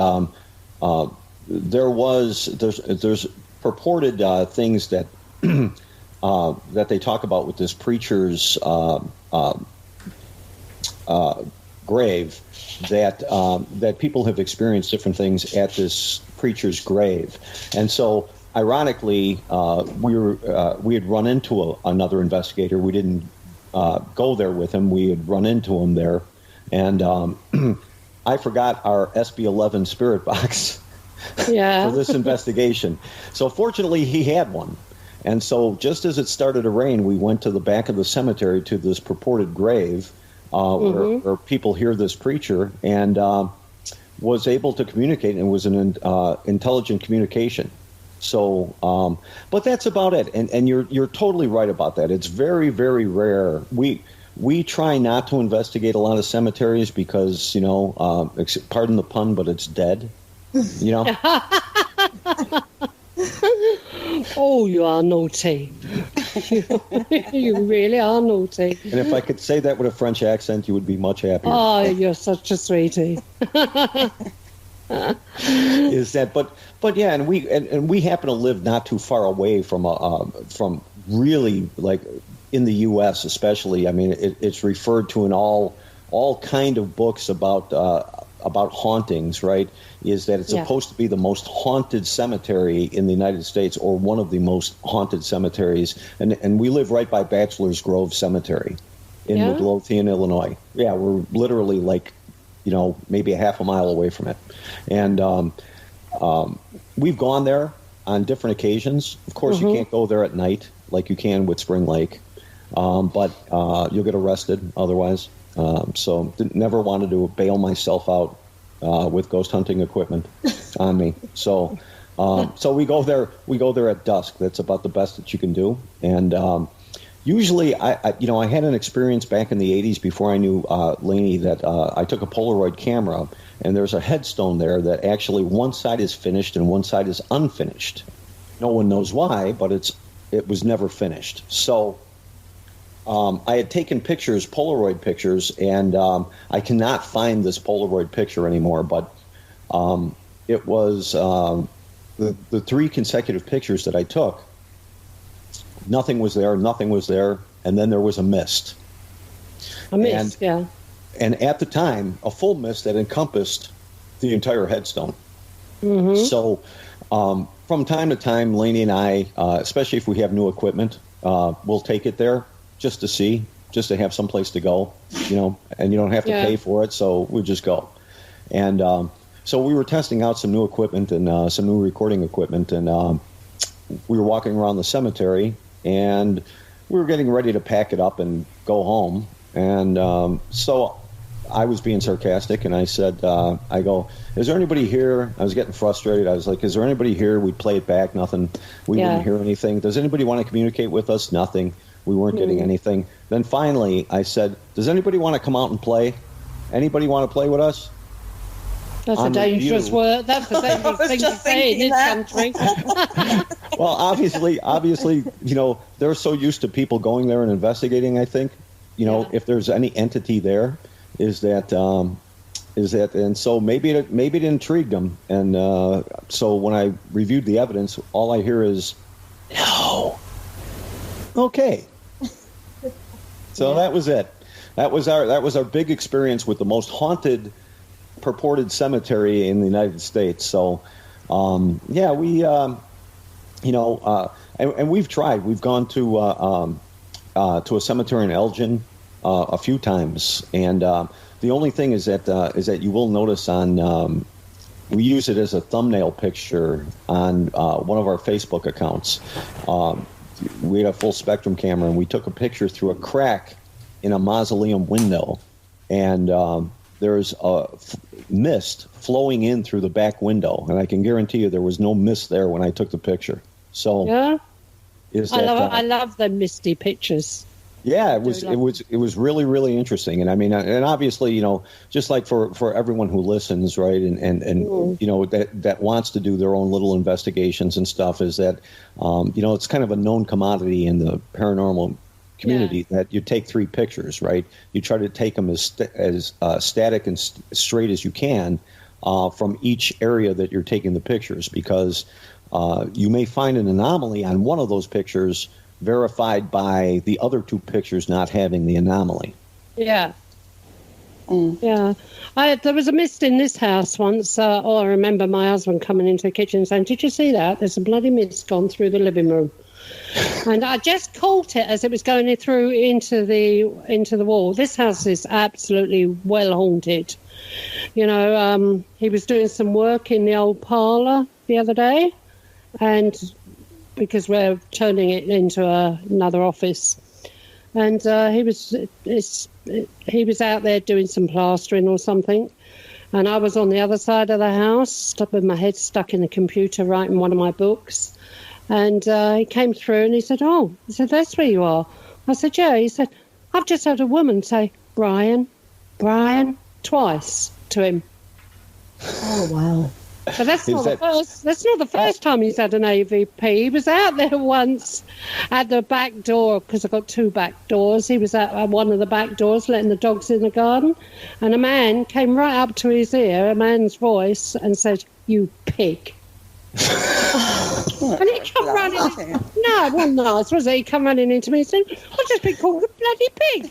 there's purported things that that they talk about with this preacher's grave, that people have experienced different things at this preacher's grave, and so ironically, we had run into another investigator. We didn't go there with him. We had run into him there, and I forgot our SB11 spirit box for this investigation. So fortunately, he had one, and so just as it started to rain, we went to the back of the cemetery to this purported grave where people hear this preacher, and was able to communicate, and it was an intelligent communication. So, but that's about it. And you're totally right about that. It's very, very rare. We try not to investigate a lot of cemeteries because, you know, pardon the pun, but it's dead. You know. Oh, you are naughty. You really are naughty. And if I could say that with a French accent, you would be much happier. Oh, you're such a sweetie. Is that but yeah, and we happen to live not too far away from really, like, in the U.S. especially. I mean, it's referred to in all kind of books about hauntings, right? Is that it's supposed to be the most haunted cemetery in the United States, or one of the most haunted cemeteries, and we live right by Bachelor's Grove Cemetery in Midlothian, Illinois. Yeah, we're literally, like, you know, maybe a half a mile away from it. And we've gone there on different occasions. Of course, you can't go there at night like you can with Spring Lake, but you'll get arrested otherwise. So never wanted to bail myself out with ghost hunting equipment on me. So we go there at dusk. That's about the best that you can do. And usually, I had an experience back in the 80s before I knew Lainey, that I took a Polaroid camera, and there's a headstone there that actually one side is finished and one side is unfinished. No one knows why, but it was never finished. So I had taken pictures, Polaroid pictures, and I cannot find this Polaroid picture anymore, but it was the 3 consecutive pictures that I took. Nothing was there, and then there was a mist. A mist, yeah. And at the time, a full mist that encompassed the entire headstone. Mm-hmm. So from time to time, Lainey and I, especially if we have new equipment, we'll take it there just to see, just to have some place to go, you know, and you don't have to pay for it, so we just go. And so we were testing out some new equipment and some new recording equipment, and we were walking around the cemetery, and we were getting ready to pack it up and go home. And so I was being sarcastic, and I said, I go, is there anybody here? I was getting frustrated. I was like, is there anybody here? We'd play it back, nothing. We wouldn't hear anything. Does anybody want to communicate with us? Nothing. We weren't getting anything. Then finally, I said, "Does anybody want to come out and play? Anybody want to play with us?" That's a dangerous word. That's a dangerous thing to say in this country. Well, obviously, they're so used to people going there and investigating. I think, if there's any entity there, is that, and so maybe it intrigued them. And so when I reviewed the evidence, all I hear is, "No." Okay. So that was it. That was our big experience with the most haunted purported cemetery in the United States. So, and we've tried. We've gone to a cemetery in Elgin a few times, and the only thing is that you will notice on we use it as a thumbnail picture on one of our Facebook accounts. We had a full spectrum camera, and we took a picture through a crack in a mausoleum window, and there's a mist flowing in through the back window, and I can guarantee you there was no mist there when I took the picture. So, yeah, I love the misty pictures. Yeah, it was really, really interesting, and I mean, and obviously, just like for everyone who listens, right, and that wants to do their own little investigations and stuff, is that it's kind of a known commodity in the paranormal community that you take 3 pictures, right? You try to take them as static and straight as you can from each area that you're taking the pictures, because you may find an anomaly on one of those pictures verified by the other 2 pictures not having the anomaly. Yeah. Yeah. There was a mist in this house once. I remember my husband coming into the kitchen saying, "Did you see that? There's a bloody mist gone through the living room." And I just caught it as it was going through into the wall. This house is absolutely well haunted. He was doing some work in the old parlour the other day, and because we're turning it into another office, and he was out there doing some plastering or something, and I was on the other side of the house, with my head stuck in the computer writing one of my books. And he came through and he said, "That's where you are." I said, "Yeah." He said, "I've just heard a woman say, 'Brian, Brian,' twice to him." Oh, wow. But that's not the first time he's had an AVP. He was out there once at the back door, because I've got 2 back doors. He was at one of the back doors letting the dogs in the garden, and a man came right up to his ear, a man's voice, and said, "You pig." And he come running. No, it wasn't nice, was it? He come running into me and said, "I've just been called a bloody pig."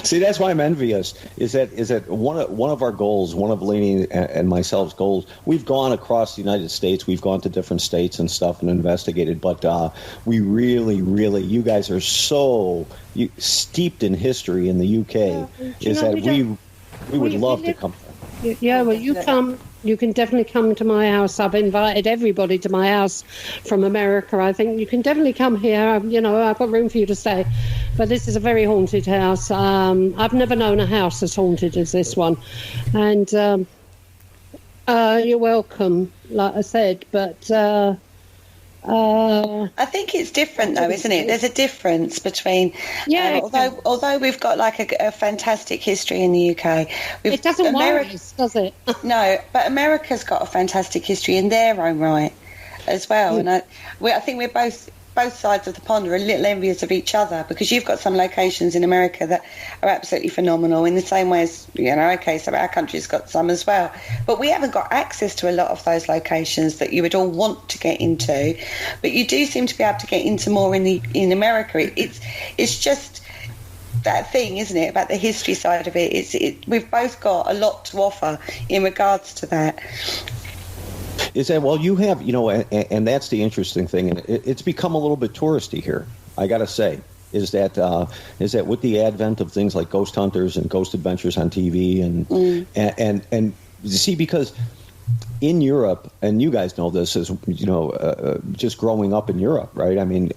See, that's why I'm envious. Is that one of our goals, one of Lainey and myself's goals? We've gone across the United States. We've gone to different states and stuff and investigated. But we really, really, you guys are so steeped in history in the UK. We would love to come. Yeah, well, you come. You can definitely come to my house. I've invited everybody to my house from America. I think you can definitely come here. I've got room for you to stay. But this is a very haunted house. I've never known a house as haunted as this one. And you're welcome, like I said. But I think it's different, though, isn't it? There's a difference between, although we've got like a fantastic history in the UK, it doesn't worry us, does it? No, but America's got a fantastic history in their own right as well. And I think we're both sides of the pond are a little envious of each other, because you've got some locations in America that are absolutely phenomenal in the same way as, so our country's got some as well. But we haven't got access to a lot of those locations that you would all want to get into. But you do seem to be able to get into more in America. It's just that thing, isn't it, about the history side of it. We've both got a lot to offer in regards to that. Is that, well, you have, and that's the interesting thing, and it's become a little bit touristy here, I got to say, is that with the advent of things like ghost hunters and ghost adventures on TV and you see, because in Europe, and you guys know this as, just growing up in Europe, right? I mean,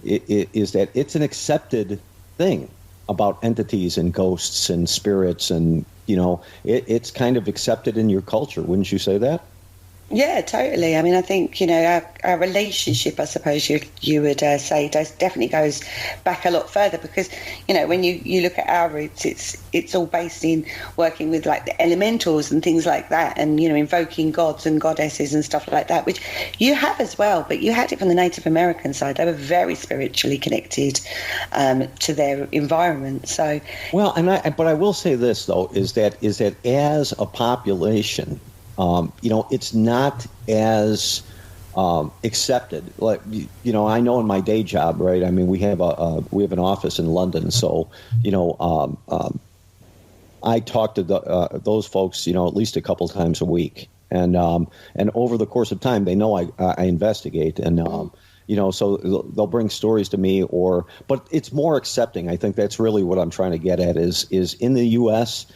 is that it's an accepted thing about entities and ghosts and spirits, and it's kind of accepted in your culture. Wouldn't you say that? Yeah, totally. I mean, I think, our relationship, I suppose you would say, definitely goes back a lot further because, when you look at our roots, it's all based in working with like the elementals and things like that and, invoking gods and goddesses and stuff like that, which you have as well, but you had it from the Native American side. They were very spiritually connected to their environment. So, well, but I will say this, though, is that as a population, it's not as accepted. Like, I know in my day job, right? I mean, we have an office in London, so I talk to those folks, at least a couple times a week, and over the course of time, they know I investigate, and so they'll bring stories to me, but it's more accepting. I think that's really what I'm trying to get at. Is in the U.S.,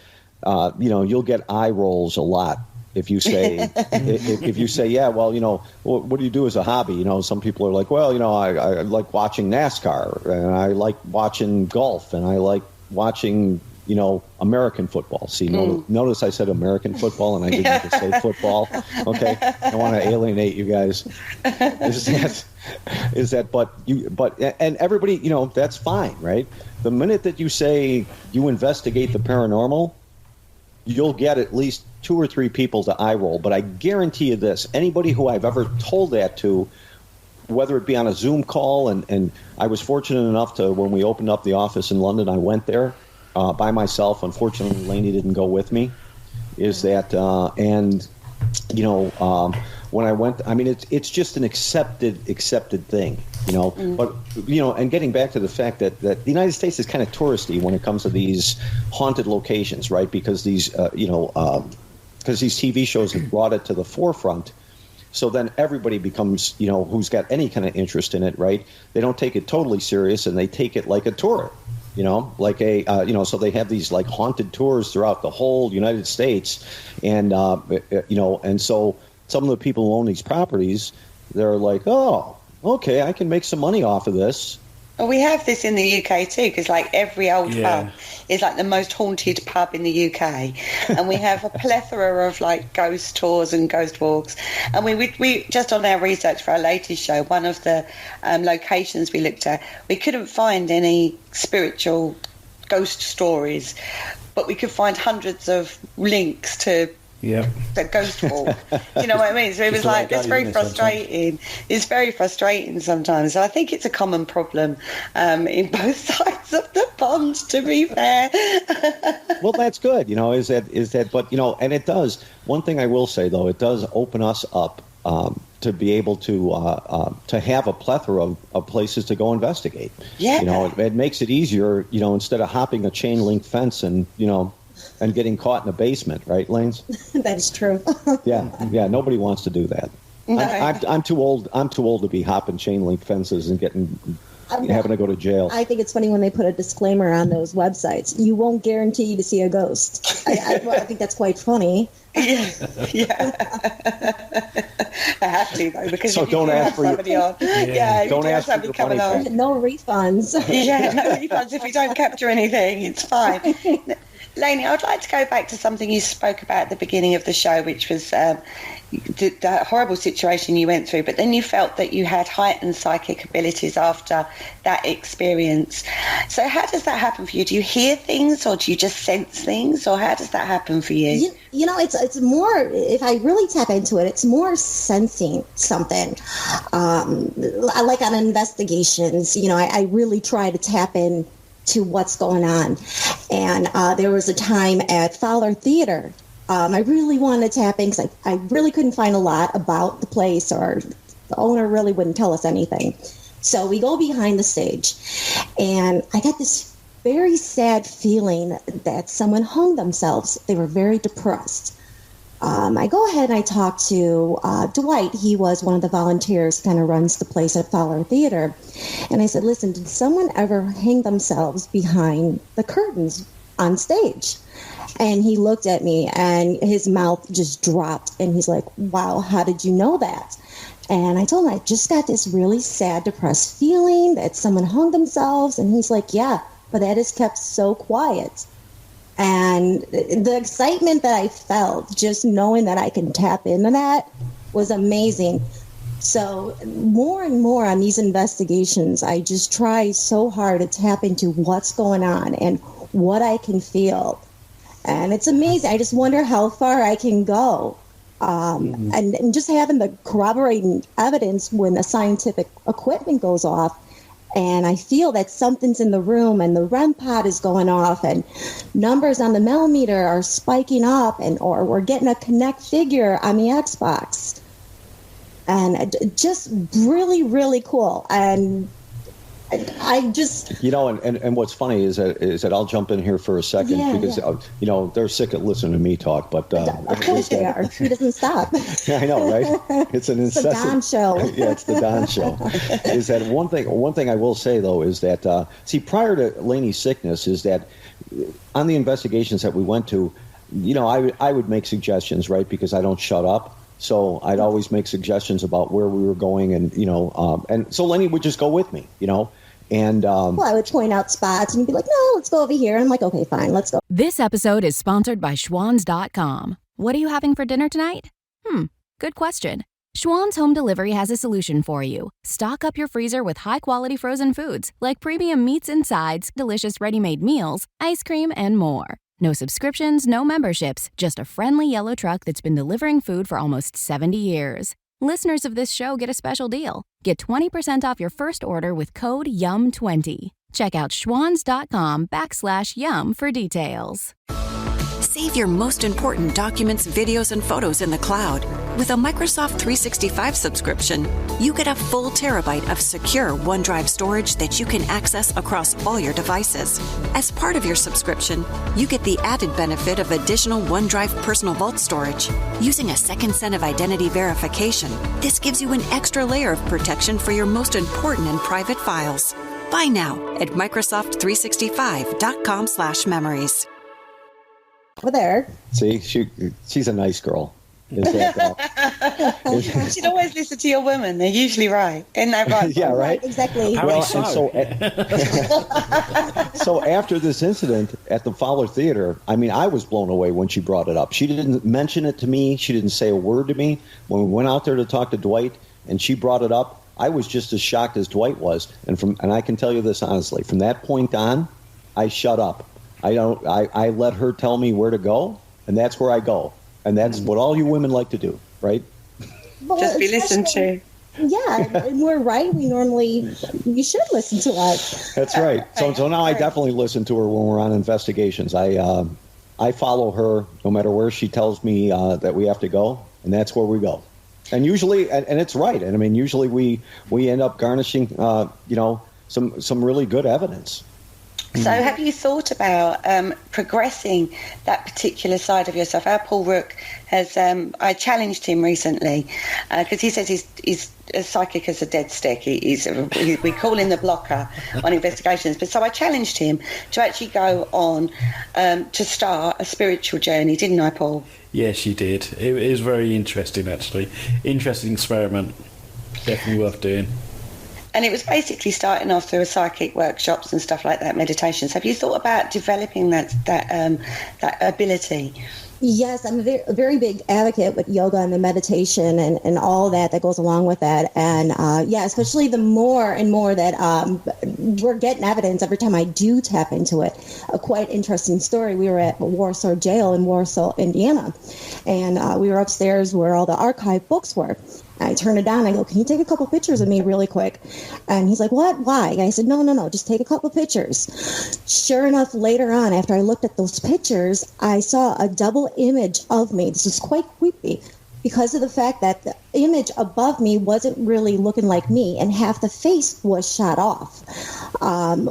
you'll get eye rolls a lot. If you say, yeah, well, what do you do as a hobby? Some people are like, well, I like watching NASCAR, and I like watching golf, and I like watching, American football. See, notice I said American football, and I didn't just say football. Okay, I want to alienate you guys. And everybody, that's fine, right? The minute that you say you investigate the paranormal, you'll get at least 2 or 3 people to eye roll. But I guarantee you this, anybody who I've ever told that to, whether it be on a Zoom call, and I was fortunate enough to, when we opened up the office in London, I went there by myself. Unfortunately, Lainey didn't go with me. When I went, I mean, it's just an accepted thing, But and getting back to the fact that the United States is kind of touristy when it comes to these haunted locations, right? Because these because these TV shows have brought it to the forefront. So then everybody becomes, who's got any kind of interest in it, right? They don't take it totally serious, and they take it like a tour, like so they have these like haunted tours throughout the whole United States, and and so some of the people who own these properties, they're like, oh, okay, I can make some money off of this. Well, we have this in the UK too, because like every old pub is like the most haunted pub in the UK, and we have a plethora of like ghost tours and ghost walks. And we just on our research for our latest show, one of the locations we looked at, we couldn't find any spiritual ghost stories, but we could find hundreds of links to the ghost walk. Do you know what I mean? So it was like, it's very frustrating. It's very frustrating sometimes. So I think it's a common problem in both sides of the pond, to be fair. Well, that's good, is that, but, and it does. One thing I will say, though, it does open us up to be able to have a plethora of places to go investigate. Yeah. It makes it easier, instead of hopping a chain link fence and, and getting caught in a basement, right, Lanes? That is true. Yeah. Nobody wants to do that. No. I'm too old. I'm too old to be hopping chain link fences and having to go to jail. I think it's funny when they put a disclaimer on those websites. You won't guarantee to see a ghost. I think that's quite funny. Yeah. I have to though, because so don't ask for somebody on. Don't ask for your coming on. No refunds. No refunds if you don't capture anything. It's fine. Lainey, I'd like to go back to something you spoke about at the beginning of the show, which was the horrible situation you went through, but then you felt that you had heightened psychic abilities after that experience. So how does that happen for you? Do you hear things, or do you just sense things, or how does that happen for you? It's more, if I really tap into it, it's more sensing something. Like on investigations, I really try to tap in to what's going on. And there was a time at Fowler Theater. I really wanted to tap in because I really couldn't find a lot about the place, or the owner really wouldn't tell us anything. So we go behind the stage, and I got this very sad feeling that someone hung themselves. They were very depressed. I go ahead and I talk to Dwight. He was one of the volunteers, kind of runs the place at Fowler Theater. And I said, listen, did someone ever hang themselves behind the curtains on stage? And he looked at me, and his mouth just dropped. And he's like, wow, how did you know that? And I told him, I just got this really sad, depressed feeling that someone hung themselves. And he's like, yeah, but that is kept so quiet. And the excitement that I felt just knowing that I can tap into that, was amazing. So more and more on these investigations, I just try so hard to tap into what's going on and what I can feel. And it's amazing. I just wonder how far I can go. And just having the corroborating evidence when the scientific equipment goes off, and I feel that something's in the room and the REM pod is going off and numbers on the millimeter are spiking up, or we're getting a connect figure on the Xbox. And just really, really cool. And I just... You know, and what's funny is that I'll jump in here for a second because, you know, they're sick of listening to me talk. But of course they are. He doesn't stop. I know, right? It's an incessant... It's the Don Show. Yeah, it's the Don Show. Is that one thing I will say, though, is that, see, prior to Laney's sickness, is that on the investigations that we went to, you know, I would make suggestions, right, because I don't shut up. So I'd always make suggestions about where we were going, and you know, and so Lenny would just go with me, you know, and well, I would point out spots, and he'd be like, "No, let's go over here." And I'm like, "Okay, fine, let's go." This episode is sponsored by Schwans.com. What are you having for dinner tonight? Good question. Schwans Home Delivery has a solution for you. Stock up your freezer with high-quality frozen foods like premium meats and sides, delicious ready-made meals, ice cream, and more. No subscriptions, no memberships, just a friendly yellow truck that's been delivering food for almost 70 years. Listeners of this show get a special deal. Get 20% off your first order with code YUM20. Check out schwans.com/YUM for details. Save your most important documents, videos, and photos in the cloud. With a Microsoft 365 subscription, you get a full terabyte of secure OneDrive storage that you can access across all your devices. As part of your subscription, you get the added benefit of additional OneDrive Personal Vault storage. Using a second set of identity verification, this gives you an extra layer of protection for your most important and private files. Buy now at Microsoft365.com/memories. Over there. See, she's a nice girl. You should always listen to your women. They're usually right. Isn't that right? Yeah, right. Exactly. Well, so after this incident at the Fowler Theater, I mean, I was blown away when she brought it up. She didn't mention it to me. She didn't say a word to me. When we went out there to talk to Dwight and she brought it up, I was just as shocked as Dwight was. And I can tell you this honestly, from that point on, I shut up. I let her tell me where to go, and that's where I go. And that's what all you women like to do, right? Well, just be listened to. Yeah, and we're right. You should listen to us. That's right. So now I definitely listen to her when we're on investigations. I follow her no matter where she tells me that we have to go, and that's where we go. And usually, and it's right. And I mean, usually we end up garnishing, some really good evidence. So have you thought about progressing that particular side of yourself? Our Paul Rook has, I challenged him recently because he says he's as psychic as a dead stick. We call him the blocker on investigations. But so I challenged him to actually go on to start a spiritual journey, didn't I, Paul? Yes, you did. It is very interesting, actually. Interesting experiment. Definitely worth doing. And it was basically starting off through psychic workshops and stuff like that, meditations. Have you thought about developing that ability? Yes, I'm a very big advocate with yoga and the meditation and all that goes along with that. And especially the more and more that we're getting evidence every time I do tap into it. A quite interesting story. We were at Warsaw Jail in Warsaw, Indiana, and we were upstairs where all the archive books were. I turn it down. I go, "Can you take a couple pictures of me really quick?" And he's like, "What? Why?" I said, No. Just take a couple pictures." Sure enough, later on, after I looked at those pictures, I saw a double image of me. This was quite creepy because of the fact that the image above me wasn't really looking like me, and half the face was shot off.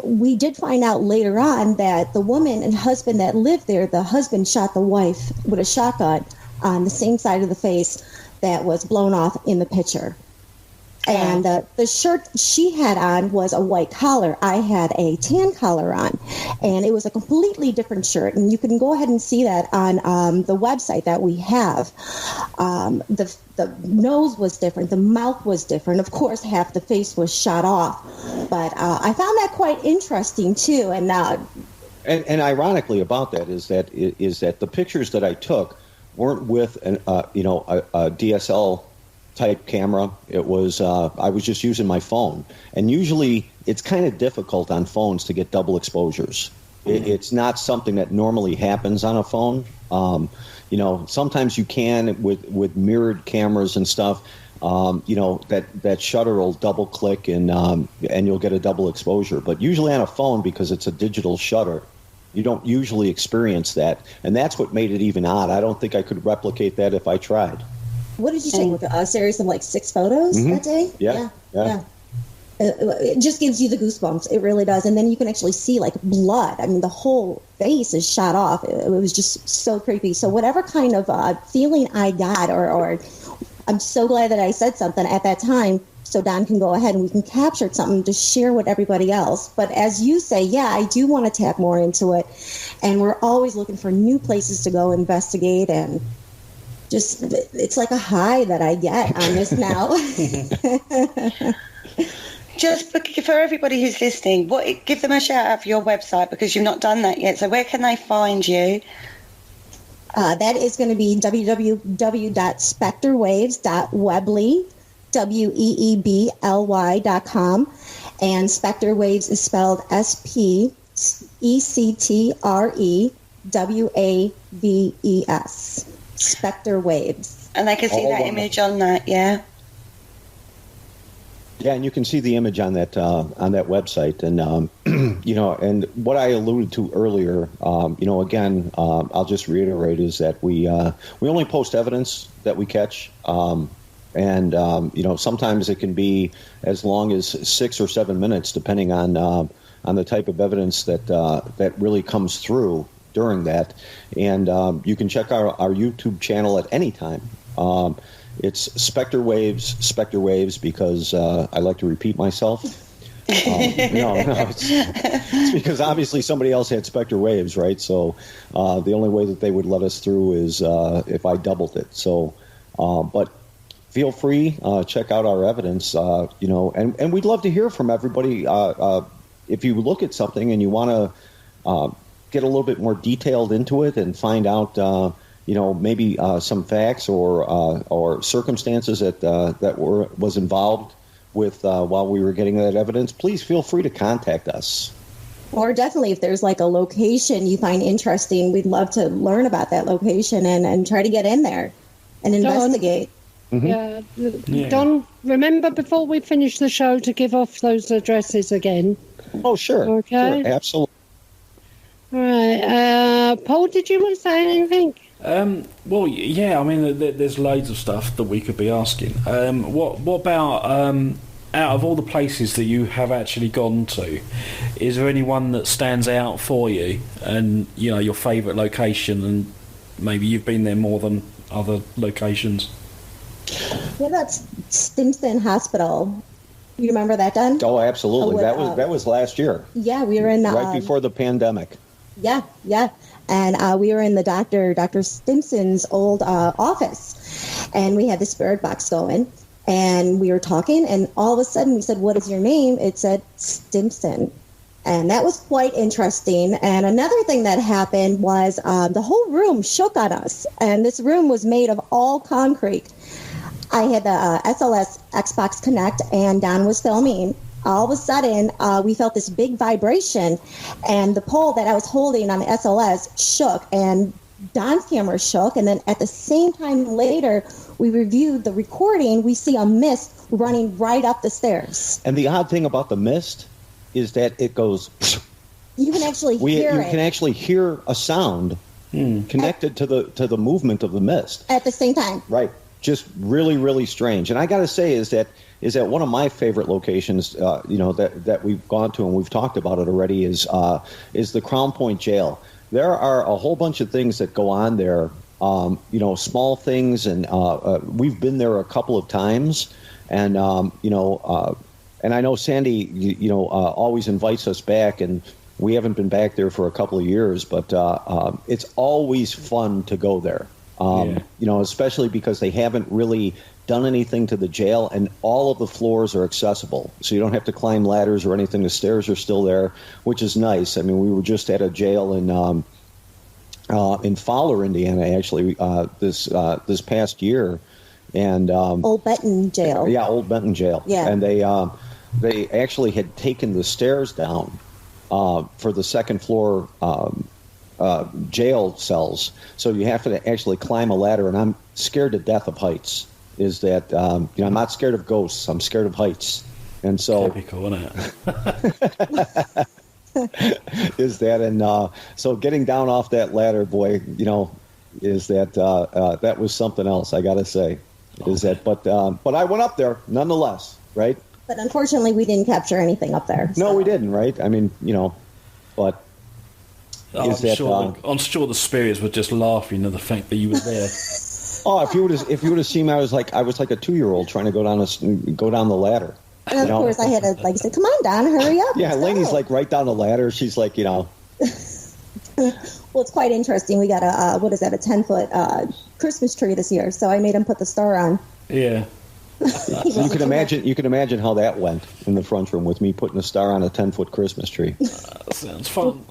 We did find out later on that the woman and husband that lived there, the husband shot the wife with a shotgun on the same side of the face that was blown off in the picture. And the shirt she had on was a white collar. I had a tan collar on. And it was a completely different shirt. And you can go ahead and see that on the website that we have. The nose was different. The mouth was different. Of course, half the face was shot off. But I found that quite interesting, too. And ironically about that is that the pictures that I took weren't with a DSL type camera. It was I was just using my phone, and usually it's kind of difficult on phones to get double exposures. It's not something that normally happens on a phone. Sometimes you can with mirrored cameras and stuff. That shutter will double click and you'll get a double exposure. But usually on a phone, because it's a digital shutter, you don't usually experience that, and that's what made it even odd. I don't think I could replicate that if I tried. What did you take with a series of like 6 photos that day? Yeah. It just gives you the goosebumps. It really does. And then you can actually see like blood. I mean, the whole face is shot off. It was just so creepy. So whatever kind of feeling I got, or I'm so glad that I said something at that time, so Don can go ahead and we can capture something to share with everybody else. But as you say, I do want to tap more into it. And we're always looking for new places to go investigate, and just it's like a high that I get on this now. Just for everybody who's listening, give them a shout out for your website, because you've not done that yet. So where can they find you? That is going to be www.specterwaves.weebly.com, and Specter Waves is spelled SPECTREWAVES. Specter Waves. And they can see that image on that, yeah? Yeah, and you can see the image on that website, and and what I alluded to earlier, again, I'll just reiterate is that we only post evidence that we catch, and sometimes it can be as long as 6 or 7 minutes, depending on the type of evidence that really comes through during that, and you can check our YouTube channel at any time. It's Specter Waves, because I like to repeat myself. It's because obviously somebody else had Specter Waves, right? So the only way that they would let us through is if I doubled it. So, but feel free, check out our evidence, and we'd love to hear from everybody. If you look at something and you want to get a little bit more detailed into it and find out, maybe some facts or circumstances that was involved with while we were getting that evidence, please feel free to contact us. Or definitely, if there's like a location you find interesting, we'd love to learn about that location and try to get in there and investigate. Yeah. Don, remember before we finish the show to give off those addresses again. Oh, sure. Okay. Sure, absolutely. All right. Paul, did you want to say anything? Well, yeah, I mean, there's loads of stuff that we could be asking. What about, out of all the places that you have actually gone to, is there any one that stands out for you and, your favourite location, and maybe you've been there more than other locations? Yeah, that's Stimson Hospital. You remember that, Don? Oh, absolutely. That was last year. Yeah, we were in... right before the pandemic. Yeah. And we were in the Dr. Stimson's old office, and we had the spirit box going, and we were talking, and all of a sudden we said, "What is your name?" It said Stimson, and that was quite interesting. And another thing that happened was the whole room shook on us, and this room was made of all concrete. I had the SLS Xbox Connect, and Don was filming. All of a sudden, we felt this big vibration, and the pole that I was holding on the SLS shook, and Don's camera shook, and then at the same time later, we reviewed the recording, we see a mist running right up the stairs. And the odd thing about the mist is that it goes... You can actually hear it. You can actually hear a sound connected to the movement of the mist. At the same time. Right. Just really, really strange. And I got to say is that one of my favorite locations, that we've gone to and we've talked about it already is the Crown Point Jail. There are a whole bunch of things that go on there, small things, and we've been there a couple of times, and and I know Sandy, always invites us back, and we haven't been back there for a couple of years, but it's always fun to go there. Especially because they haven't really done anything to the jail, and all of the floors are accessible, so you don't have to climb ladders or anything. The stairs are still there, which is nice. I mean, we were just at a jail in Fowler, Indiana, actually, this past year, and Old Benton Jail. Yeah, Old Benton Jail. Yeah, and they actually had taken the stairs down for the second floor jail cells. So you have to actually climb a ladder, and I'm scared to death of heights. Is that I'm not scared of ghosts. I'm scared of heights, and so typical, isn't it? is that so getting down off that ladder, boy, is that that was something else. I got to say, is that but I went up there nonetheless, right? But unfortunately, we didn't capture anything up there. No, we didn't, right? I mean, but. I'm sure the spirits were just laughing at the fact that you were there. Oh, if you would have seen me, I was like a 2-year-old trying to go down the ladder. And of course, I had to say, "Come on, Don, hurry up." Yeah, Lainey's right down the ladder. She's like, Well, it's quite interesting. We got a 10-foot Christmas tree this year, so I made him put the star on. Yeah. So you can imagine how that went in the front room with me putting a star on a 10-foot Christmas tree. Sounds fun.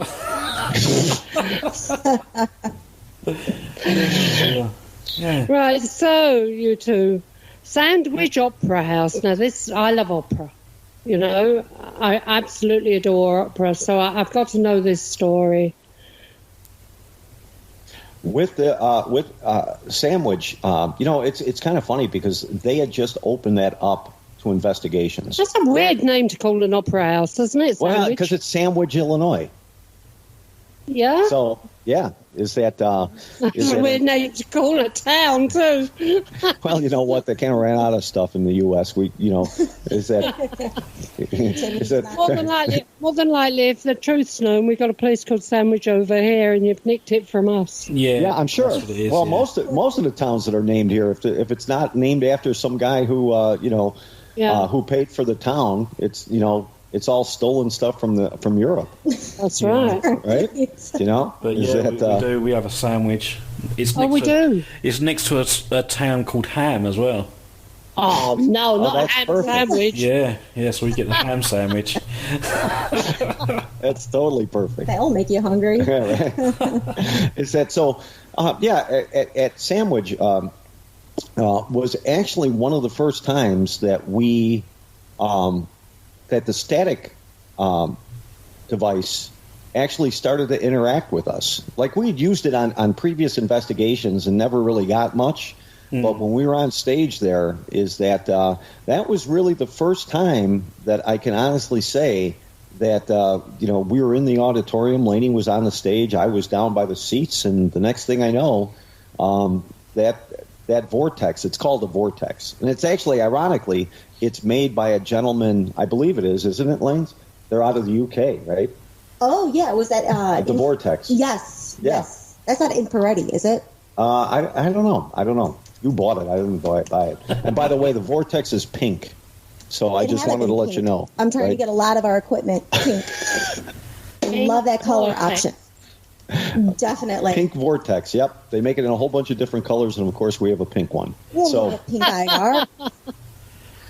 Yeah. Right, so you two, Sandwich Opera House. Now I love opera. I absolutely adore opera. So I've got to know this story. With Sandwich, it's kind of funny because they had just opened that up to investigations. That's a weird name to call an opera house, isn't it? Sandwich? Well, because it's Sandwich, Illinois. Yeah. So yeah, is that that's a weird name to call a town too. Well, you know what? They kind of ran out of stuff in the U.S. Is that more than likely, if the truth's known, we've got a place called Sandwich over here, and you've nicked it from us. Yeah, I'm sure. Well, most of the towns that are named here, if it's not named after some guy who who paid for the town, it's all stolen stuff from Europe. That's right. Right? But we have a Sandwich. It's next to a town called Ham as well. Oh, no, not a ham perfect. Sandwich. Yeah, so we get the ham sandwich. That's totally perfect. That'll make you hungry. Yeah, right. Is that so? At Sandwich was actually one of the first times that we that the static device actually started to interact with us. Like we'd used it on previous investigations and never really got much. But when we were on stage there, is that that was really the first time that I can honestly say that we were in the auditorium. Lainey was on the stage. I was down by the seats, and the next thing I know, that vortex. It's called a vortex, and it's actually, ironically, it's made by a gentleman. I believe it is, isn't it, Lanes? They're out of the UK, right? Oh yeah, was that the vortex? Yes. Yeah. Yes. That's not in Peretti, is it? I don't know. You bought it. I didn't buy it. And by the way, the vortex is pink. So I just wanted to let you know. I'm trying to get a lot of our equipment pink. Love that color option. Definitely. Pink vortex, yep. They make it in a whole bunch of different colors, and of course we have a pink one. We have a pink IR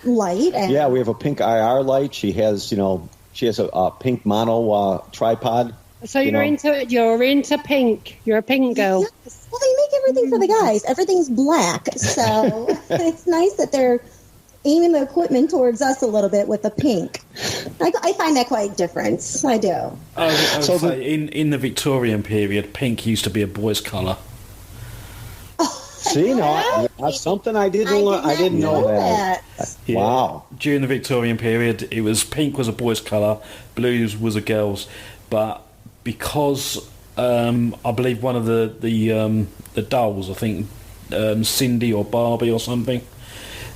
light. Yeah, we have a pink IR light. She has a pink mono tripod. So you're into pink. You're a pink girl. Yes. Well, they make everything for the guys. Everything's black, so it's nice that they're aiming the equipment towards us a little bit with the pink. I find that quite different. I do. I would say in the Victorian period, pink used to be a boy's colour. See, that's something I didn't know that. Yeah. Wow. During the Victorian period, it was pink was a boy's colour, blues was a girl's, but because I believe one of the dolls, I think Cindy or Barbie or something,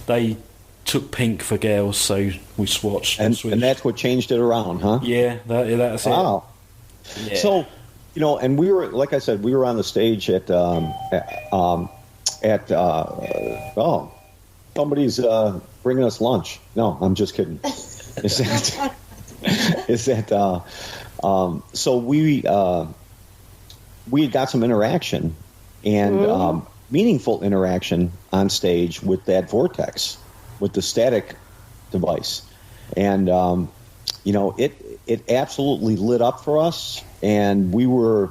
they took pink for girls, so we switched. And that's what changed it around, huh? Yeah, that's wow. it. Yeah. So, and we were, like I said, we were on the stage at somebody's bringing us lunch. No, I'm just kidding. So we had got some interaction and meaningful interaction on stage with that vortex, with the static device, and it absolutely lit up for us, and we were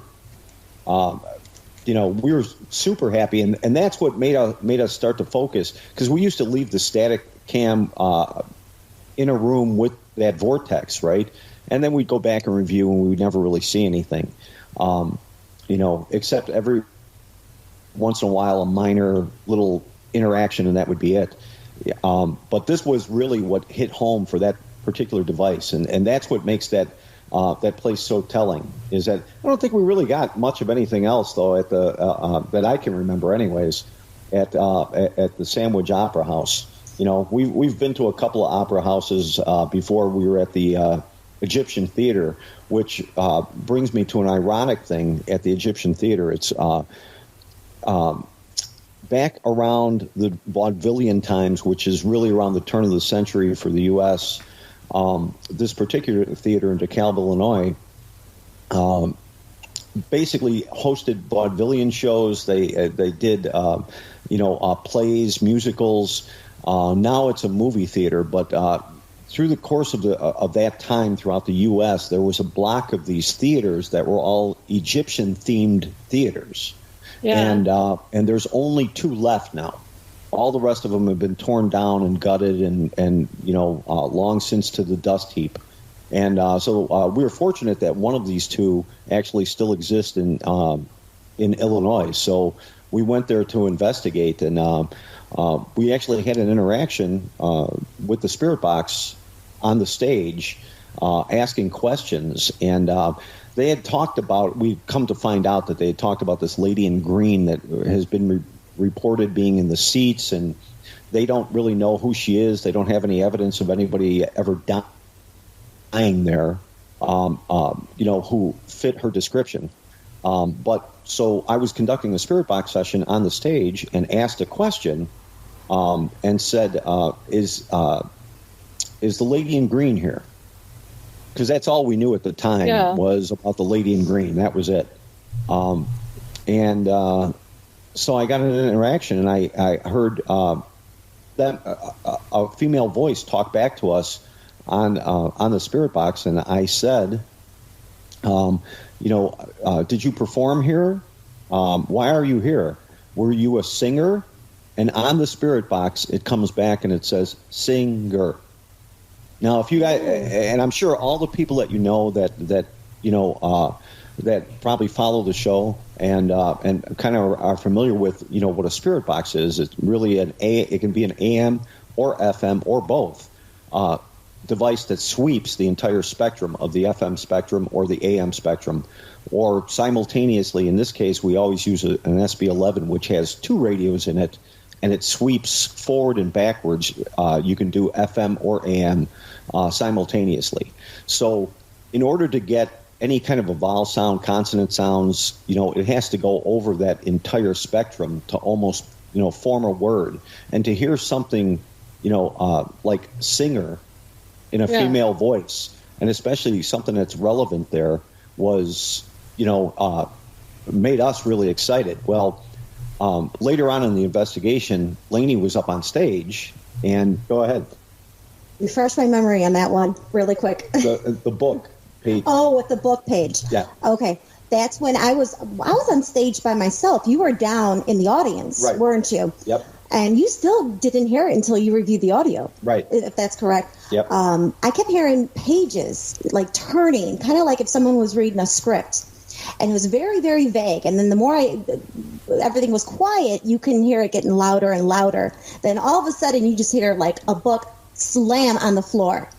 we were super happy, and that's what made us start to focus, because we used to leave the static cam in a room with that vortex, right? And then we'd go back and review, and we would never really see anything, except every once in a while a minor little interaction, and that would be it. But this was really what hit home for that particular device, and that's what makes that place so telling, is that I don't think we really got much of anything else, though, at the that I can remember anyways, at the Sandwich Opera House. We've been to a couple of opera houses before. We were at the Egyptian Theater, which brings me to an ironic thing at the Egyptian Theater. It's back around the vaudevillian times, which is really around the turn of the century for the U.S., this particular theater in DeKalb, Illinois, basically hosted vaudevillian shows. They did, plays, musicals. Now it's a movie theater, but through the course of that time throughout the U.S., there was a block of these theaters that were all Egyptian-themed theaters. Yeah. And there's only 2 left now. All the rest of them have been torn down and gutted and long since to the dust heap. And so we were fortunate that one of these 2 actually still exists in Illinois. So we went there to investigate, and we actually had an interaction with the Spirit Box on the stage, asking questions. And they had talked about, we've come to find out that they had talked about this lady in green that has been reported being in the seats, and they don't really know who she is. They don't have any evidence of anybody ever dying there, who fit her description. But so I was conducting a Spirit Box session on the stage and asked a question, and said, is the lady in green here? Because that's all we knew at the time was about the lady in green. That was it. So I got an interaction, and I heard that a female voice talk back to us on the Spirit Box, and I said, did you perform here? Why are you here? Were you a singer? And on the Spirit Box, it comes back and it says singer. Now, if you guys, and I'm sure all the people that that probably follow the show and kind of are familiar with what a Spirit Box is. It's really it can be an AM or FM or both device that sweeps the entire spectrum of the FM spectrum or the AM spectrum, or simultaneously. In this case, we always use an SB11, which has 2 radios in it, and it sweeps forward and backwards. You can do FM or AM simultaneously. So in order to get any kind of a vowel sound, consonant sounds, it has to go over that entire spectrum to almost, form a word. And to hear something, like singer in a female voice, and especially something that's relevant there, was, made us really excited. Well, later on in the investigation, Lainey was up on stage, and go ahead. Refresh my memory on that one really quick. The book page. Oh, with the book page. Yeah. Okay. That's when I was on stage by myself. You were down in the audience, right, weren't you? Yep. And you still didn't hear it until you reviewed the audio. Right. If that's correct. Yep. I kept hearing pages like turning, kind of like if someone was reading a script. And it was very, very vague. And then the more everything was quiet, you can hear it getting louder and louder. Then all of a sudden, you just hear like a book slam on the floor.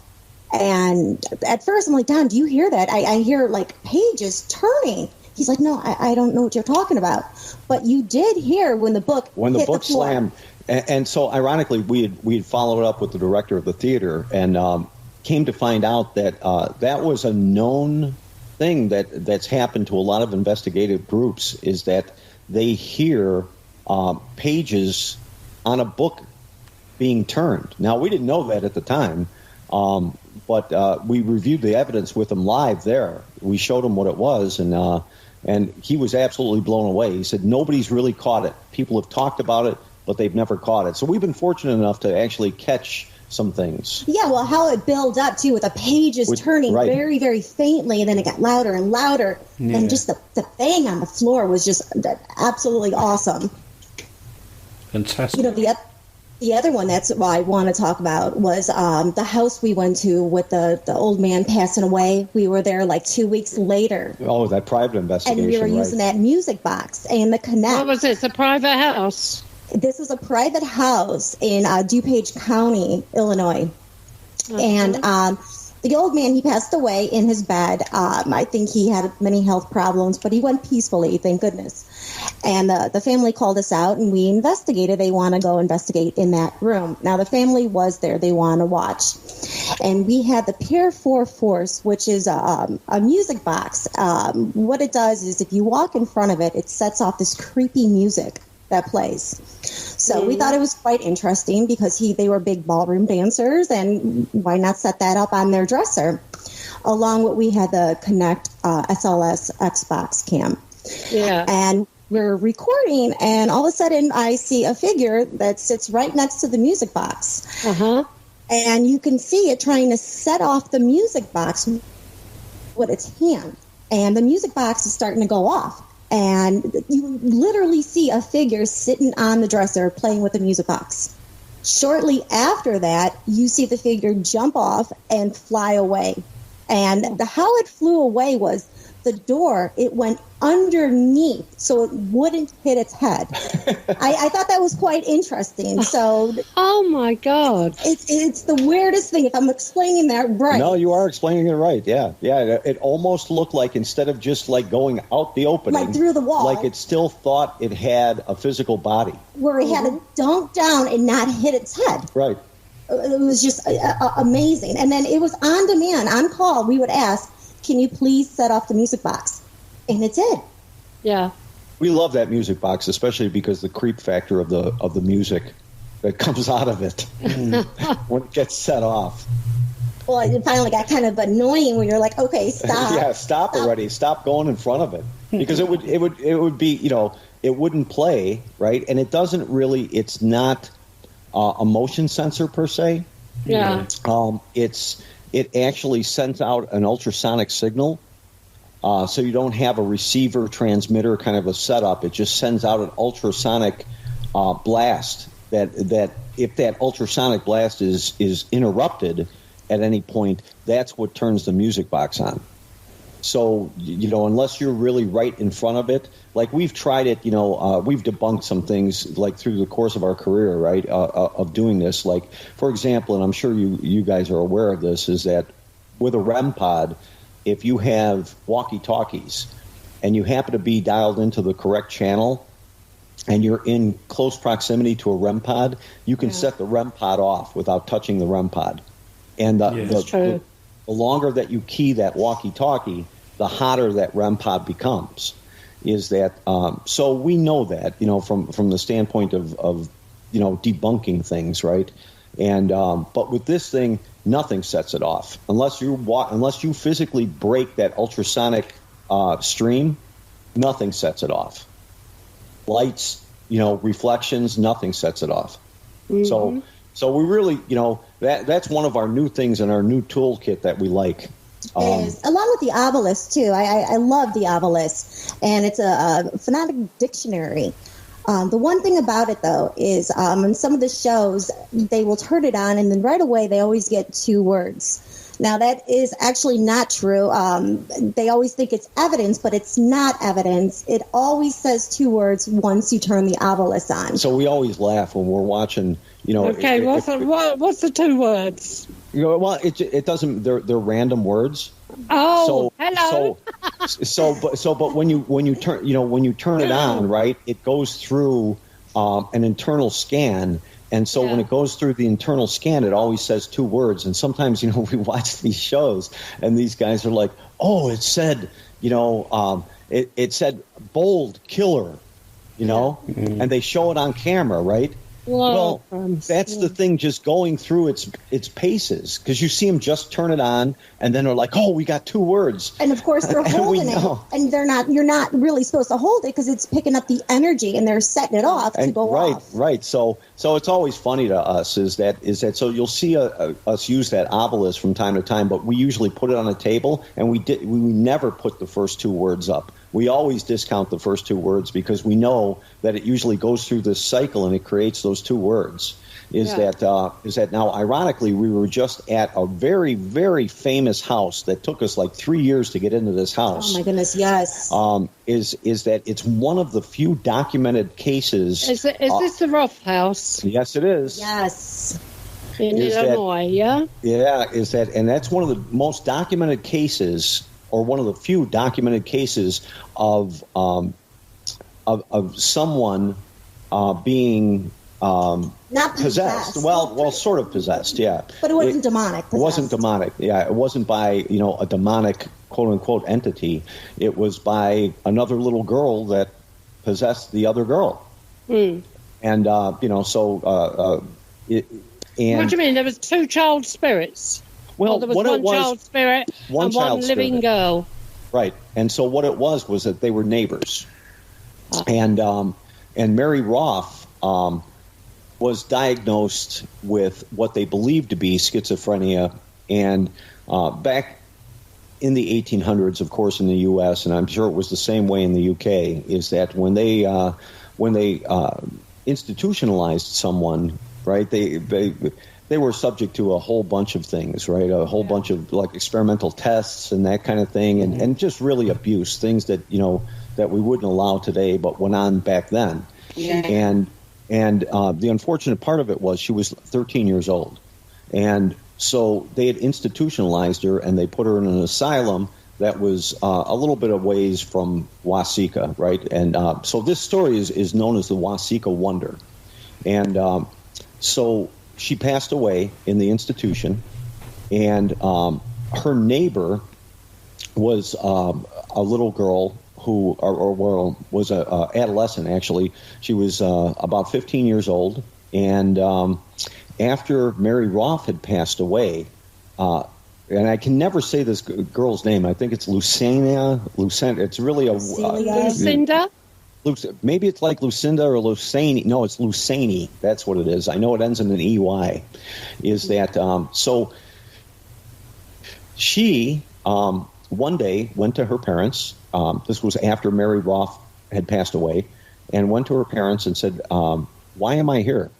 And at first, I'm like, Don, do you hear that? I hear like pages turning. He's like, no, I don't know what you're talking about. But you did hear when the book hit the floor. Slammed. And so, ironically, we had followed up with the director of the theater and came to find out that that was a known thing that's happened to a lot of investigative groups, is that they hear pages on a book being turned. Now, we didn't know that at the time, but we reviewed the evidence with him live there. We showed him what it was, and he was absolutely blown away. He said, nobody's really caught it. People have talked about it, but they've never caught it. So we've been fortunate enough to actually catch some things. Yeah, well, how it built up, too, with the pages turning very, very faintly, and then it got louder and louder. Yeah. And just the bang on the floor was just absolutely awesome. Fantastic. You know, the other one that's what I want to talk about was the house we went to with the old man passing away. We were there like 2 weeks later. Oh, that private investigation. And we were using that music box and the Connect. What was it? It's a private house? This was a private house in DuPage County, Illinois. And the old man, he passed away in his bed. I think he had many health problems, but he went peacefully, thank goodness. And the family called us out, and we investigated. They want to go investigate in that room. Now, the family was there. They want to watch. And we had the Pier 4 Force, which is a music box. What it does is if you walk in front of it, it sets off this creepy music that plays. So we thought it was quite interesting because they were big ballroom dancers, and why not set that up on their dresser? Along with we had the Connect SLS Xbox cam. Yeah. And we're recording, and all of a sudden I see a figure that sits right next to the music box. Uh-huh. And you can see it trying to set off the music box with its hand. And the music box is starting to go off. And you literally see a figure sitting on the dresser playing with the music box. Shortly after that, you see the figure jump off and fly away. And how it flew away was the door, it went underneath so it wouldn't hit its head. I thought that was quite interesting. So, oh my God, it's the weirdest thing. If I'm explaining that right, no, you are explaining it right. Yeah. It almost looked like instead of just like going out the opening, like through the wall, like it still thought it had a physical body, where it had to dunk down and not hit its head. Right. It was just amazing. And then it was on demand, on call. We would ask, can you please set off the music box? And it did. Yeah. We love that music box, especially because the creep factor of the music that comes out of it when it gets set off. Well, it finally got kind of annoying when you're like, okay, stop. Yeah, stop already. Stop going in front of it. Because it would be, it wouldn't play, right? And it doesn't really, it's not a motion sensor per se. Yeah. It actually sends out an ultrasonic signal. So you don't have a receiver transmitter kind of a setup. It just sends out an ultrasonic blast that if that ultrasonic blast is interrupted at any point, that's what turns the music box on. So, unless you're really right in front of it, like we've tried it, we've debunked some things like through the course of our career, right, of doing this. Like, for example, and I'm sure you guys are aware of this, is that with a REM pod, if you have walkie-talkies and you happen to be dialed into the correct channel and you're in close proximity to a REM pod, you can set the REM pod off without touching the REM pod. And the longer that you key that walkie-talkie, the hotter that REM pod becomes. Is that so we know that, from the standpoint of debunking things, right? And but with this thing, nothing sets it off unless you physically break that ultrasonic stream. Nothing sets it off. Lights, reflections, nothing sets it off. Mm-hmm. So we really, that's one of our new things in our new toolkit that we like. Along with the obelisk too. I love the obelisk, and it's a phonetic dictionary. The one thing about it, though, is in some of the shows, they will turn it on, and then right away they always get 2 words. Now, that is actually not true. They always think it's evidence, but it's not evidence. It always says 2 words once you turn the obelisk on. So we always laugh when we're watching, Okay, what's the 2 words? Well, it doesn't. They're random words. Oh, hello. But when you turn it on, right, it goes through an internal scan. And so when it goes through the internal scan, it always says 2 words. And sometimes, we watch these shows and these guys are like, oh, it said, it said bold killer, and they show it on camera, right? Well, that's the thing, just going through its paces, because you see them just turn it on, and then they're like, "Oh, we got 2 words." And of course, they're holding it, and you're not really supposed to hold it because it's picking up the energy, and they're setting it off to go off. Right. So it's always funny to us is that so you'll see us use that obelisk from time to time, but we usually put it on a table, and we never put the first 2 words up. We always discount the first 2 words because we know that it usually goes through this cycle and it creates those 2 words. Is that now, ironically, we were just at a very, very famous house that took us like 3 years to get into this house. Oh my goodness, yes. Is that it's one of the few documented cases. Is this the Roth house? Yes, it is. Yes. In Illinois, yeah? Yeah, and that's one of the most documented cases, or one of the few documented cases of someone being not possessed. Well, sort of possessed, yeah. But it wasn't demonic. It wasn't demonic. Yeah, it wasn't by a demonic quote unquote entity. It was by another little girl that possessed the other girl. Mm. And what do you mean? There was 2 child spirits. Well, there was one child spirit and one living girl. Right, and so what it was that they were neighbors, and Mary Roth was diagnosed with what they believed to be schizophrenia, and back in the 1800s, of course, in the U.S., and I'm sure it was the same way in the U.K., is that when they institutionalized someone, right, they were subject to a whole bunch of things, right? A whole bunch of like experimental tests and that kind of thing, and just really abuse, things that that we wouldn't allow today, but went on back then. Yeah. And the unfortunate part of it was she was 13 years old, and so they had institutionalized her and they put her in an asylum that was a little bit of ways from Wasika, right? And so this story is known as the Wasika Wonder, and so she passed away in the institution, and her neighbor was a little girl who was an adolescent, actually. She was about 15 years old, and after Mary Roth had passed away, and I can never say this girl's name. I think it's Lucinda. It's really a... Lucinda? Maybe it's like Lucinda or Lucani. No, it's Lucani. That's what it is. I know it ends in an EY. Is that so? She one day went to her parents. This was after Mary Roth had passed away, and went to her parents and said, "Why am I here?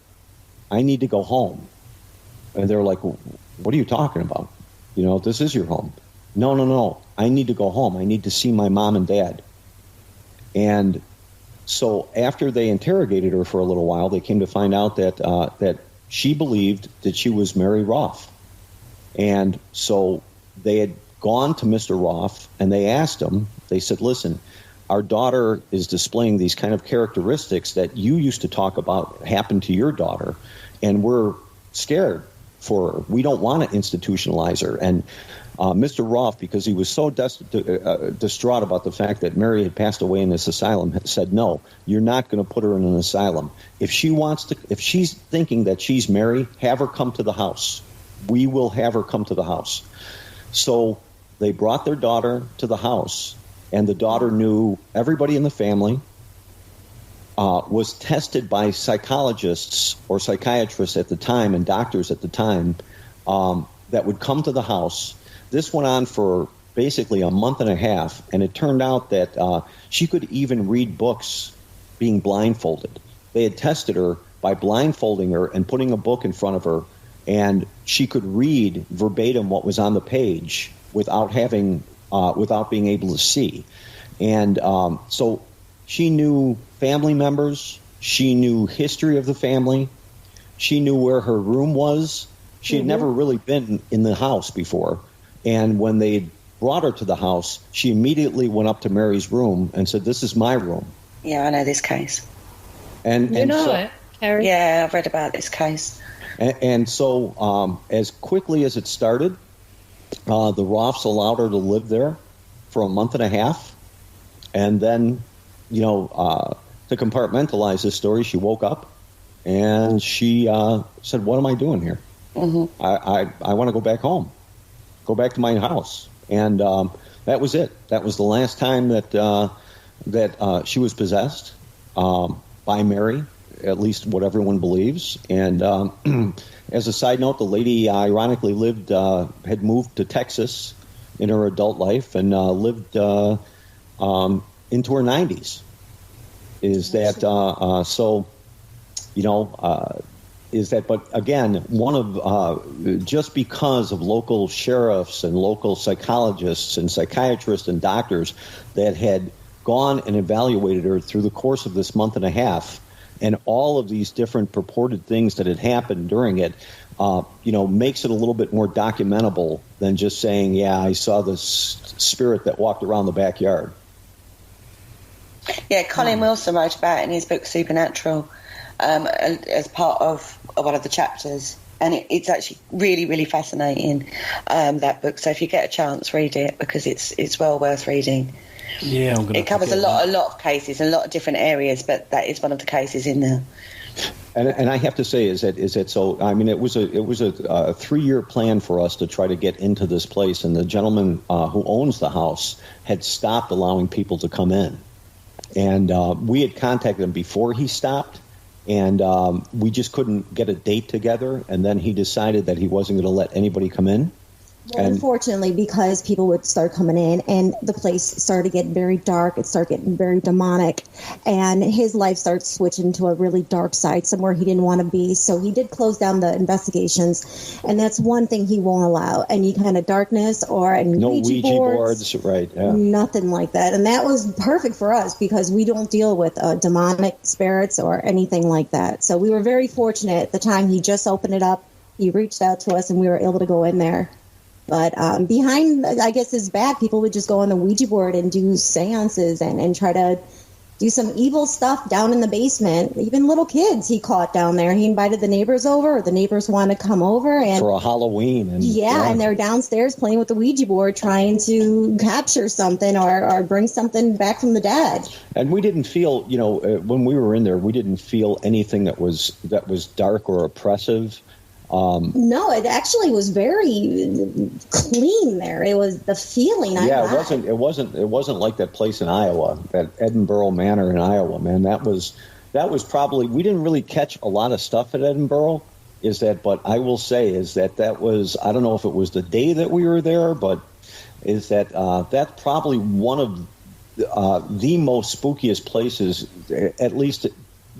I need to go home." And they're like, "What are you talking about? This is your home." No. I need to go home. I need to see my mom and dad. And so after they interrogated her for a little while, they came to find out that she believed that she was Mary Roth. And so they had gone to Mr. Roth and they asked him, they said, "Listen, our daughter is displaying these kind of characteristics that you used to talk about happened to your daughter, and we're scared for her. We don't want to institutionalize her." And Mr. Roth, because he was so distraught about the fact that Mary had passed away in this asylum, said, "No, you're not going to put her in an asylum. If she's thinking that she's Mary, have her come to the house. We will have her come to the house." So they brought their daughter to the house, and the daughter knew everybody in the family, was tested by psychologists or psychiatrists at the time and doctors at the time that would come to the house. This went on for basically a month and a half, and it turned out that she could even read books being blindfolded. They had tested her by blindfolding her and putting a book in front of her, and she could read verbatim what was on the page without being able to see. And so she knew family members, she knew history of the family, she knew where her room was. She had never really been in the house before. And when they brought her to the house, she immediately went up to Mary's room and said, "This is my room." Yeah, I know this case. And you know it, Carrie? Yeah, I've read about this case. And so as quickly as it started, the Roths allowed her to live there for a month and a half. And then, to compartmentalize this story, she woke up and she said, "What am I doing here? Mm-hmm. I want to go back home, go back to my house." And that was it. That was the last time that she was possessed by Mary, at least what everyone believes. And as a side note, the lady ironically had moved to Texas in her adult life and lived into her 90s. Is that so? You know, is that? But again, one of just because of local sheriffs and local psychologists and psychiatrists and doctors that had gone and evaluated her through the course of this month and a half, and all of these different purported things that had happened during it, makes it a little bit more documentable than just saying, "Yeah, I saw this spirit that walked around the backyard." Yeah, Colin Wilson wrote about it in his book Supernatural as part of one of the chapters. And it's actually really, really fascinating, that book. So if you get a chance, read it, because it's well worth reading. Yeah, I'm gonna. It covers a lot of cases in a lot of different areas, but that is one of the cases in there. And I have to say, is that so? I mean, it was a 3-year plan for us to try to get into this place, and the gentleman who owns the house had stopped allowing people to come in, and we had contacted him before he stopped, and we just couldn't get a date together, and then he decided that he wasn't going to let anybody come in. Well, unfortunately, because people would start coming in and the place started to get very dark, it started getting very demonic, and his life started switching to a really dark side, somewhere he didn't want to be. So he did close down the investigations, and that's one thing he won't allow. Any kind of darkness or any Ouija boards, right? Yeah. Nothing like that. And that was perfect for us because we don't deal with demonic spirits or anything like that. So we were very fortunate at the time he just opened it up. He reached out to us, and we were able to go in there. But behind, I guess, his back, people would just go on the Ouija board and do seances and try to do some evil stuff down in the basement. Even little kids he caught down there. He invited the neighbors over, or the neighbors wanted to come over. And for a Halloween. And they're downstairs playing with the Ouija board, trying to capture something or bring something back from the dead. And we didn't feel, when we were in there, we didn't feel anything that was dark or oppressive. No, it actually was very clean there. It was the feeling I got. It wasn't like that place in Iowa, that Edinburgh Manor in Iowa, man. That was probably, we didn't really catch a lot of stuff at Edinburgh, but I will say that was, I don't know if it was the day that we were there, but that's probably one of the most spookiest places, at least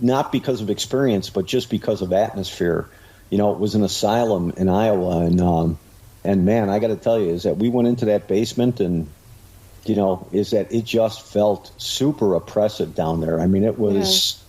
not because of experience, but just because of atmosphere. It was an asylum in Iowa, and man, I got to tell you, is that we went into that basement, and is that it just felt super oppressive down there. I mean, it was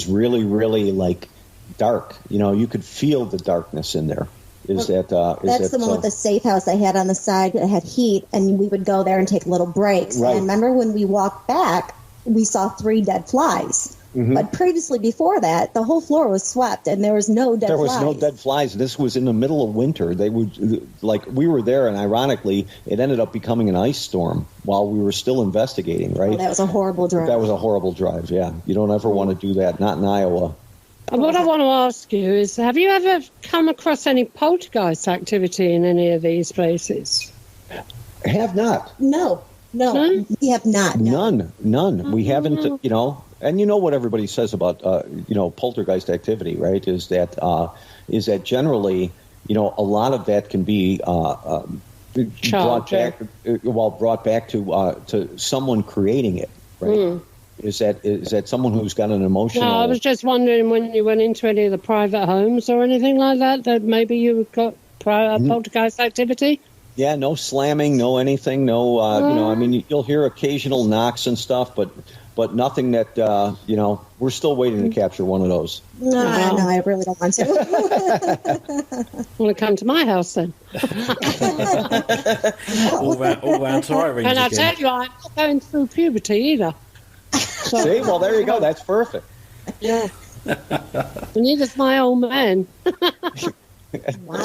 really, really like dark. You could feel the darkness in there. That's the one with the safe house I had on the side that had heat, and we would go there and take little breaks. Right. And remember when we walked back, we saw 3 dead flies. Mm-hmm. But previously, before that, the whole floor was swept, and there was no dead flies. There was no dead flies. This was in the middle of winter. They would, we were there, and ironically, it ended up becoming an ice storm while we were still investigating, right? Oh, that was a horrible drive. That was a horrible drive, yeah. You don't ever want to do that, not in Iowa. And what I want to ask you is, have you ever come across any poltergeist activity in any of these places? Have not. No, we have not. No. None. We haven't, and what everybody says about, poltergeist activity, right, is that generally, a lot of that can be brought back to someone creating it, right? Mm. Is that someone who's got an emotional... No, I was just wondering when you went into any of the private homes or anything like that maybe you got poltergeist activity? Yeah, no slamming, no anything, no, I mean, you'll hear occasional knocks and stuff, but nothing that, we're still waiting to capture one of those. No, I really don't want to. Want to come to my house then? all round to Irene. And I tell you, I'm not going through puberty either. So, see, well, there you go. That's perfect. Yeah. Neither is my old man. Wow.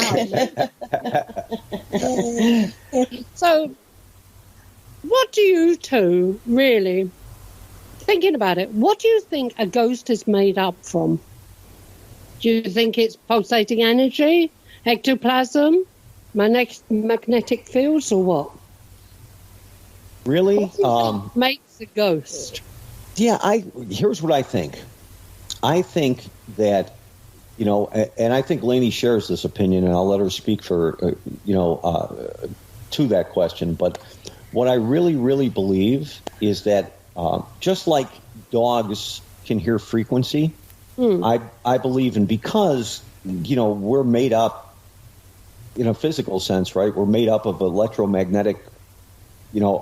So, what do you two really, thinking about it, what do you think a ghost is made up from? Do you think it's pulsating energy, ectoplasm, magnetic fields, or what? Really? What makes a ghost? Yeah, here's what I think. I think that, you know, and I think Lainey shares this opinion, and I'll let her speak for, to that question. But what I really, really believe is that just like dogs can hear frequency, I believe in, because, you know, we're made up, in a physical sense, right? We're made up of electromagnetic, you know,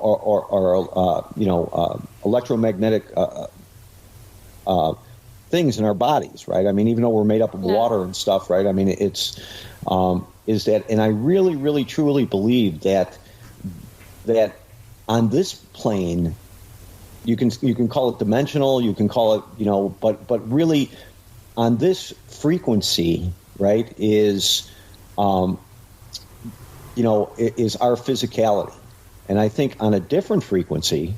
electromagnetic things in our bodies, right? I mean, even though we're made up of water and stuff, right? I mean, it's is that, and I really, really, truly believe that on this plane, you can call it dimensional, you can call it, you know, but really on this frequency, right, is is our physicality. And I think on a different frequency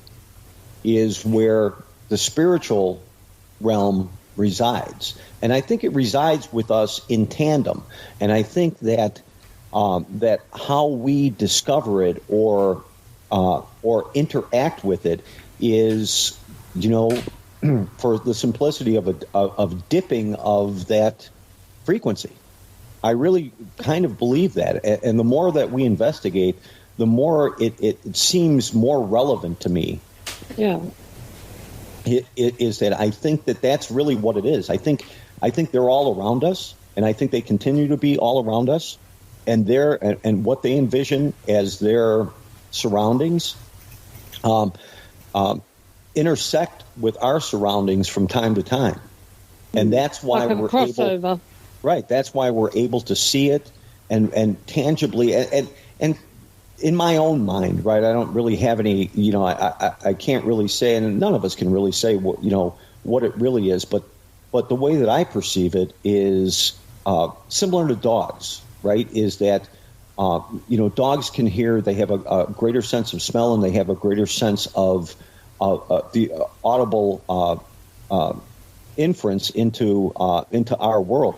is where the spiritual realm resides. And I think it resides with us in tandem. And I think that that how we discover it or interact with it is, you know, for the simplicity of dipping of that frequency. I really kind of believe that. And the more that we investigate, the more it seems more relevant to me. Yeah. It is that I think that that's really what it is. I think they're all around us, and I think they continue to be all around us, and what they envision as their surroundings intersect with our surroundings from time to time, and that's why like a crossover. Right. That's why we're able to see it and tangibly and in my own mind, right? I don't really have any, you know, I can't really say, and none of us can really say what, you know, what it really is, but the way that I perceive it is similar to dogs, right? Is that dogs can hear, they have a greater sense of smell, and they have a greater sense of the audible inference into our world.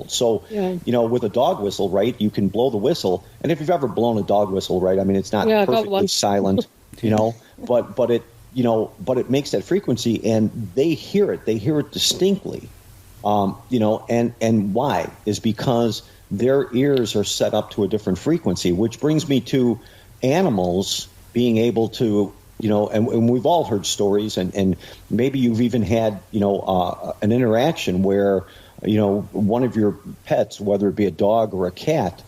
So, with a dog whistle, right, you can blow the whistle. And if you've ever blown a dog whistle, right, I mean, it's not perfectly silent, but it makes that frequency, and they hear it distinctly, and why is because their ears are set up to a different frequency, which brings me to animals being able to, and we've all heard stories, and maybe you've even had, an interaction where, one of your pets, whether it be a dog or a cat,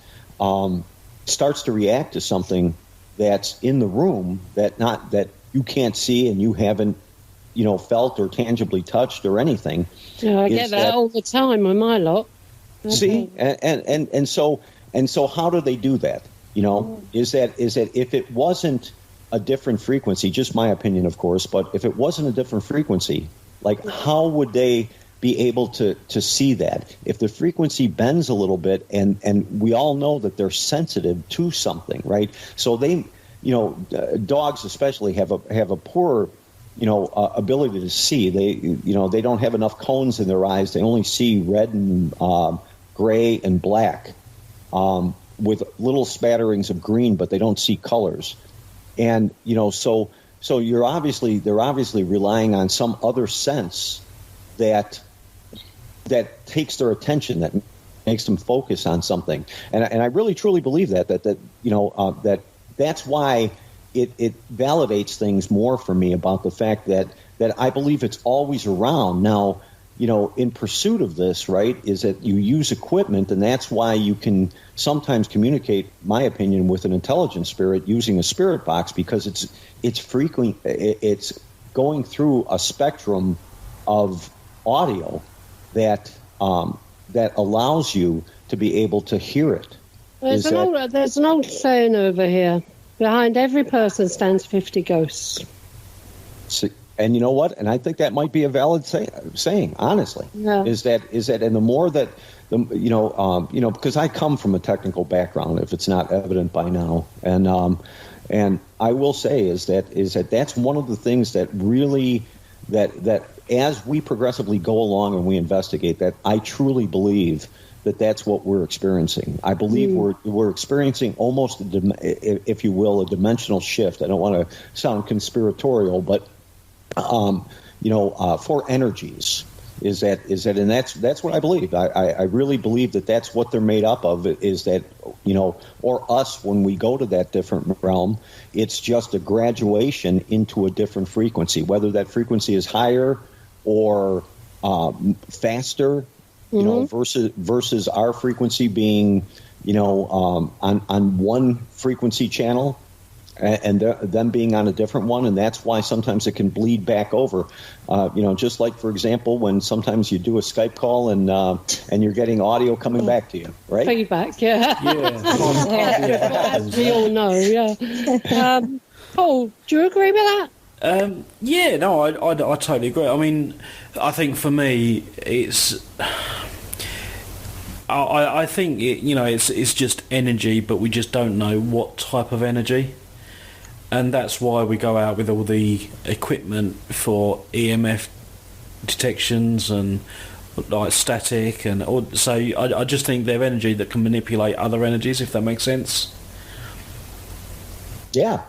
starts to react to something that's in the room that you can't see and you haven't, felt or tangibly touched or anything. Yeah, I get that all the time with my lot. See, and so how do they do that? Is that if it wasn't a different frequency, just my opinion, of course, but if it wasn't a different frequency, like how would they be able to see that? If the frequency bends a little bit, and we all know that they're sensitive to something, right? So they, dogs especially have a poor, ability to see. They don't have enough cones in their eyes. They only see red and gray and black, with little spatterings of green, but they don't see colors. And so they're obviously relying on some other sense that takes their attention, that makes them focus on something. And I really truly believe that that's why it validates things more for me about the fact that I believe it's always around. Now, in pursuit of this, right, is that you use equipment, and that's why you can sometimes communicate, my opinion, with an intelligent spirit using a spirit box, because it's going through a spectrum of audio that allows you to be able to hear it. There's an old saying over here: behind every person stands 50 ghosts. And you know what? And I think that might be a valid saying, honestly. Yeah. Is that, and the more that because I come from a technical background, if it's not evident by now, and I will say is that that's one of the things that really that as we progressively go along and we investigate that, I truly believe that that's what we're experiencing. I believe we're experiencing almost, if you will, a dimensional shift. I don't want to sound conspiratorial, but for energies. Is that, and that's what I believe. I really believe that that's what they're made up of. Is that, or us when we go to that different realm, it's just a graduation into a different frequency. Whether that frequency is higher or faster, versus our frequency being, on one frequency channel. And them being on a different one, and that's why sometimes it can bleed back over. Just like, for example, when sometimes you do a Skype call and you're getting audio coming back to you, right? Feedback, yeah. As we all know, yeah. Paul, do you agree with that? Yeah, no, I totally agree. I mean, I think for me, it's... I think, it's just energy, but we just don't know what type of energy. And that's why we go out with all the equipment for EMF detections and like static, and so I just think they're energy that can manipulate other energies, if that makes sense. Yeah.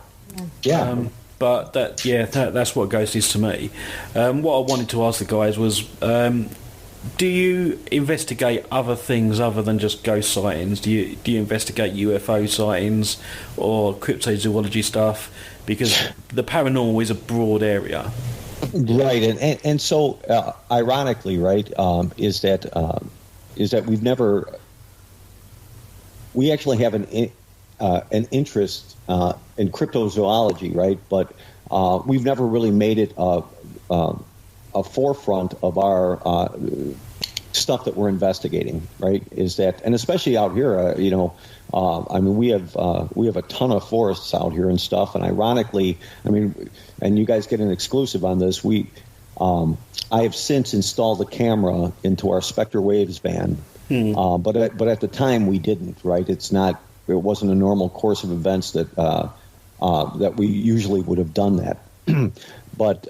But that's what ghost is to me. What I wanted to ask the guys was, do you investigate other things other than just ghost sightings? Do you investigate UFO sightings or cryptozoology stuff? Because the paranormal is a broad area. Right, and so ironically, right, is that we actually have an interest in cryptozoology, right? But we've never really made it a forefront of our stuff that we're investigating, right? Is that, and especially out here, we have a ton of forests out here and stuff. And ironically, and you guys get an exclusive on this. I have since installed a camera into our Specter Waves van, but at the time we didn't, right? It wasn't a normal course of events that we usually would have done that, but.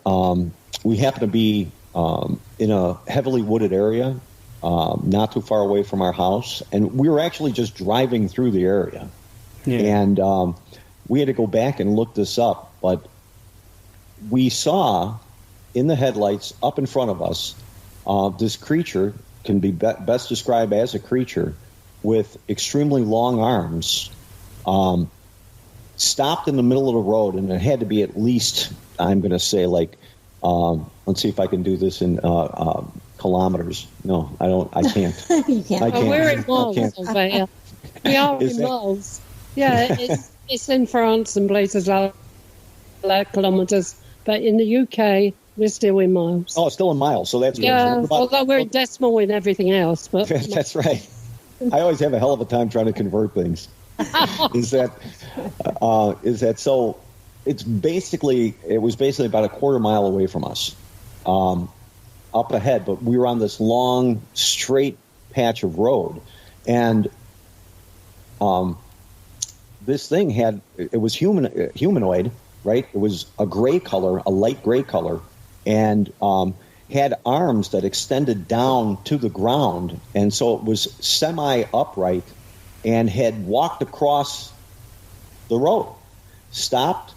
We happen to be in a heavily wooded area, not too far away from our house, and we were actually just driving through the area. Yeah. And we had to go back and look this up, but we saw in the headlights up in front of us this creature, can be best described as a creature with extremely long arms, stopped in the middle of the road, and it had to be at least, I'm going to say, like, let's see if I can do this in kilometers. No, I don't. I can't. You can't. I can't. We're in miles. We are in miles. Yeah, it's in France and places like kilometers, but in the UK we're still in miles. Oh, still in miles. So that's good. Although we're in decimal in everything else, but that's right. I always have a hell of a time trying to convert things. Is that so? It was basically about a quarter mile away from us, up ahead, but we were on this long, straight patch of road. And this thing it was humanoid, right? It was a gray color, a light gray color, and had arms that extended down to the ground. And so it was semi-upright and had walked across the road, stopped,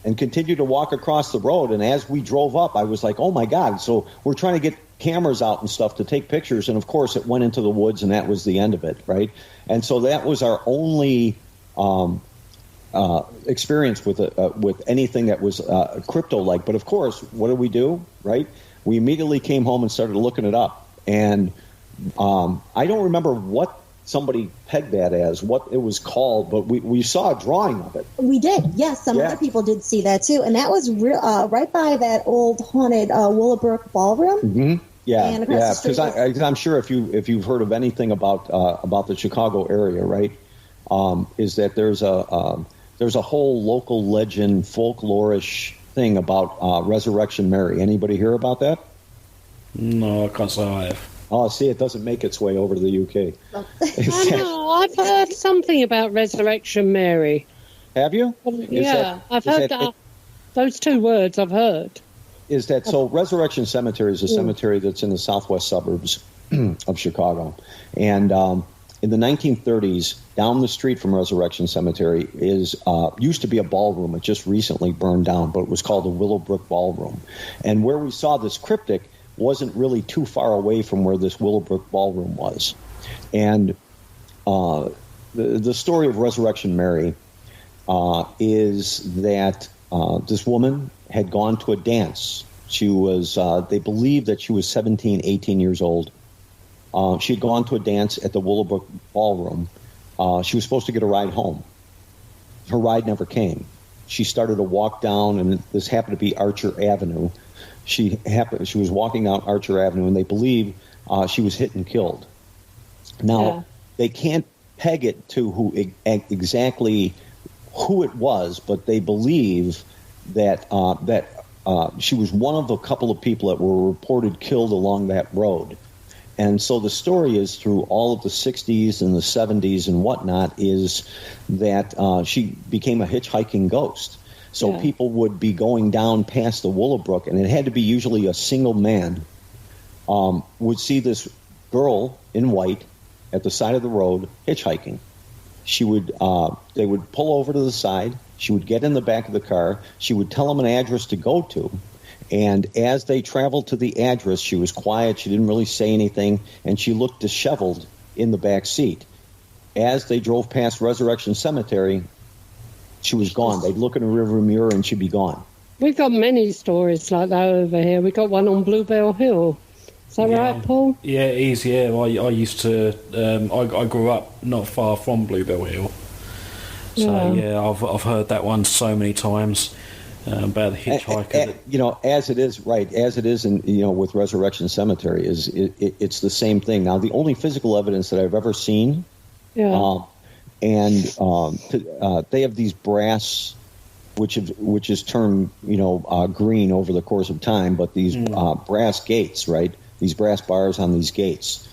and continued to walk across the road. And as we drove up, I was like, oh, my God. So we're trying to get cameras out and stuff to take pictures. And, of course, it went into the woods, and that was the end of it, right? And so that was our only experience with anything that was crypto-like. But, of course, what did we do, right? We immediately came home and started looking it up. And I don't remember what somebody pegged that as, what it was called, but we saw a drawing of it. We did, yes. Some other people did see that too, and that was right by that old haunted Willowbrook Ballroom. Mm-hmm. Yeah, because I'm sure if you've heard of anything about the Chicago area, right, is that there's a whole local legend, folklorish thing about Resurrection Mary. Anybody hear about that? No, I can't say I have. Oh, see, it doesn't make its way over to the UK. I know. I've heard something about Resurrection Mary. Have you? I've heard those two words. I've heard. is that so? Resurrection Cemetery is a cemetery that's in the southwest suburbs of Chicago, and in the 1930s, down the street from Resurrection Cemetery is used to be a ballroom. It just recently burned down, but it was called the Willowbrook Ballroom. And where we saw this cryptic wasn't really too far away from where this Willowbrook Ballroom was. And the story of Resurrection Mary is that this woman had gone to a dance. She was, they believe that she was 17, 18 years old. She had gone to a dance at the Willowbrook Ballroom. She was supposed to get a ride home. Her ride never came. She started to walk down, and this happened to be Archer Avenue. She was walking down Archer Avenue, and they believe she was hit and killed. Now, they can't peg it to exactly who it was, but they believe that she was one of a couple of people that were reported killed along that road. And so the story is through all of the 60s and the 70s and whatnot is that she became a hitchhiking ghost. So people would be going down past the Willowbrook, and it had to be usually a single man, would see this girl in white at the side of the road hitchhiking. She would, they would pull over to the side. She would get in the back of the car. She would tell them an address to go to. And as they traveled to the address, she was quiet. She didn't really say anything, and she looked disheveled in the back seat. As they drove past Resurrection Cemetery, she was gone. They'd look in the rearview mirror, and she'd be gone. We've got many stories like that over here. We got one on Bluebell Hill. Is that right, Paul? Yeah, it is. Yeah, I used to. I grew up not far from Bluebell Hill, so I've heard that one so many times. About the hitchhiker, as it is, right? As it is, with Resurrection Cemetery, it's the same thing. Now, the only physical evidence that I've ever seen, they have these brass, which is turned, green over the course of time, but these brass gates, right? These brass bars on these gates,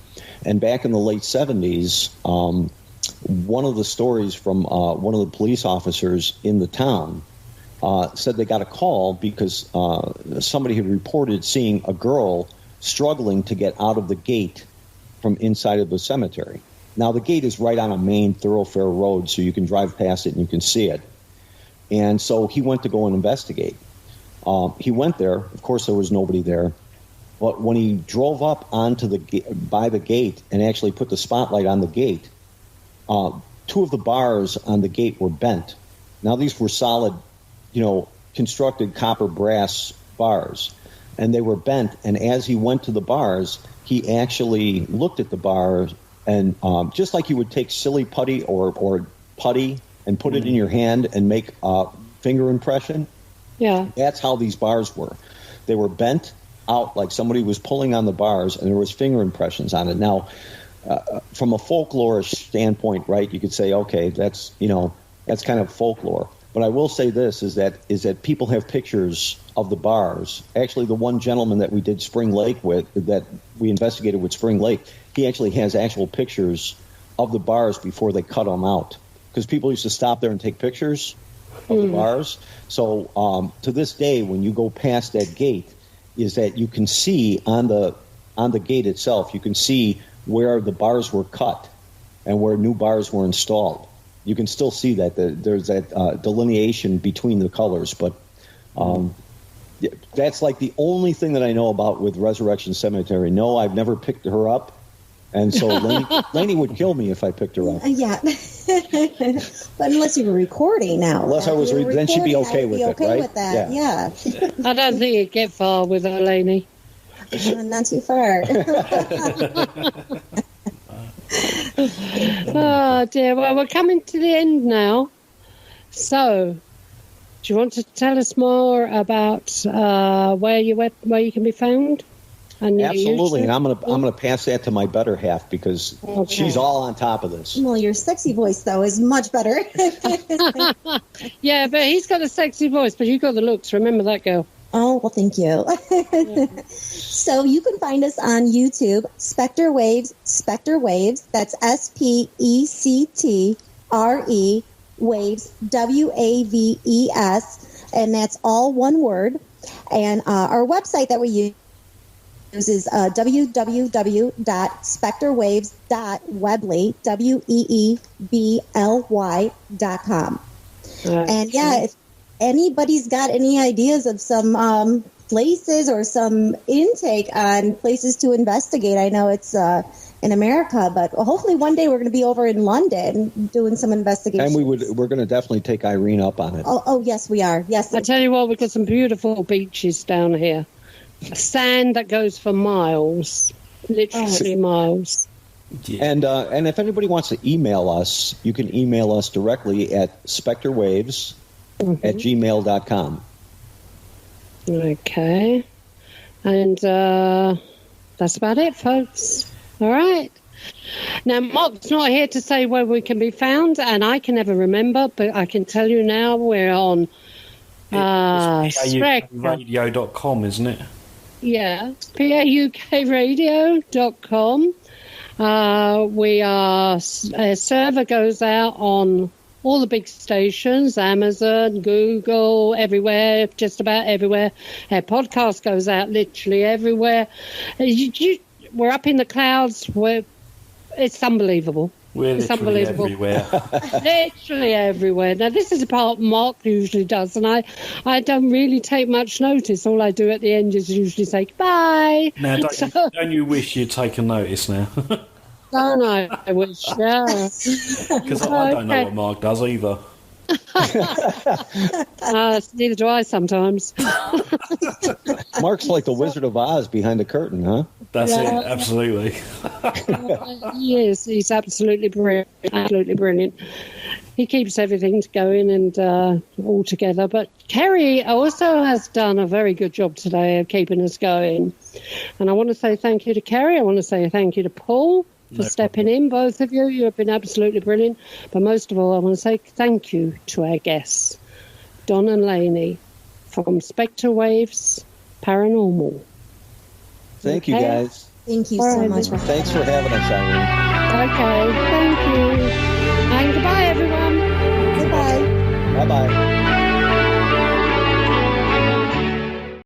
and back in the late 70s, one of the stories from one of the police officers in the town. Said they got a call because somebody had reported seeing a girl struggling to get out of the gate from inside of the cemetery. Now, the gate is right on a main thoroughfare road, so you can drive past it and you can see it. And so he went to go and investigate. He went there. Of course, there was nobody there. But when he drove up onto by the gate and actually put the spotlight on the gate, two of the bars on the gate were bent. Now, these were solid, constructed copper brass bars, and they were bent. And as he went to the bars, he actually looked at the bars, and just like you would take silly putty or putty and put it in your hand and make a finger impression. Yeah, that's how these bars were. They were bent out like somebody was pulling on the bars, and there was finger impressions on it. Now, from a folklorish standpoint, right, you could say, okay, that's kind of folklore. But I will say this, is that people have pictures of the bars. Actually, the one gentleman that we did Spring Lake with, that we investigated with Spring Lake, he actually has actual pictures of the bars before they cut them out. Because people used to stop there and take pictures of the bars. So to this day, when you go past that gate, is that you can see on the gate itself, you can see where the bars were cut and where new bars were installed. You can still see that there's that delineation between the colors, but that's like the only thing that I know about with Resurrection Cemetery. No, I've never picked her up, and so Lainey would kill me if I picked her up. Yeah, but unless you were recording now. Unless I was, then she'd be okay with it, right? With that. Yeah. I don't think you'd get far with her, Lainey. Not too far. Oh dear, well, we're coming to the end now, so do you want to tell us more about where you can be found? Absolutely, and I'm gonna pass that to my better half because she's all on top of this. Well, your sexy voice though is much better. Yeah, but he's got a sexy voice, but you've got the looks. Remember that, girl. Oh, well, thank you. So you can find us on YouTube, Specter Waves, that's SPECTRE, Waves, WAVES. and that's all one word. And our website that we use is www.specterwaves.weebly.com. And yeah, if anybody's got any ideas of some places or some intake on places to investigate, I know it's in America, but hopefully one day we're going to be over in London doing some investigations. And we're going to definitely take Irene up on it. Oh yes, we are. Yes, I tell you what, we've got some beautiful beaches down here. Sand that goes for miles, literally miles. Yeah. And if anybody wants to email us, you can email us directly at specterwaves@gmail.com. Okay. And that's about it, folks. All right. Now, Mark's not here to say where we can be found, and I can never remember, but I can tell you now we're on radio.com, isn't it? Yeah, paukradio.com. We are, a server goes out on all the big stations, Amazon, Google, everywhere, just about everywhere. Our podcast goes out literally everywhere. We're up in the clouds. It's unbelievable. It's unbelievable. Everywhere. Literally everywhere. Now, this is the part Mark usually does, and I don't really take much notice. All I do at the end is usually say goodbye. Now, don't you wish you'd taken notice now? Don't I wish, yeah. Because I don't know what Mark does either. Neither do I sometimes. Mark's like the Wizard of Oz behind the curtain, huh? That's it, absolutely. He is. He's absolutely brilliant. Absolutely brilliant. He keeps everything going and all together. But Kerry also has done a very good job today of keeping us going. And I want to say thank you to Kerry. I want to say thank you to Paul for stepping in, both of you. You have been absolutely brilliant. But most of all, I want to say thank you to our guests, Don and Lainey from Specter Waves Paranormal. Thank you, guys. Thank you so much. Thanks for having us, Irene. Okay, thank you. And goodbye, everyone. Goodbye. Bye-bye.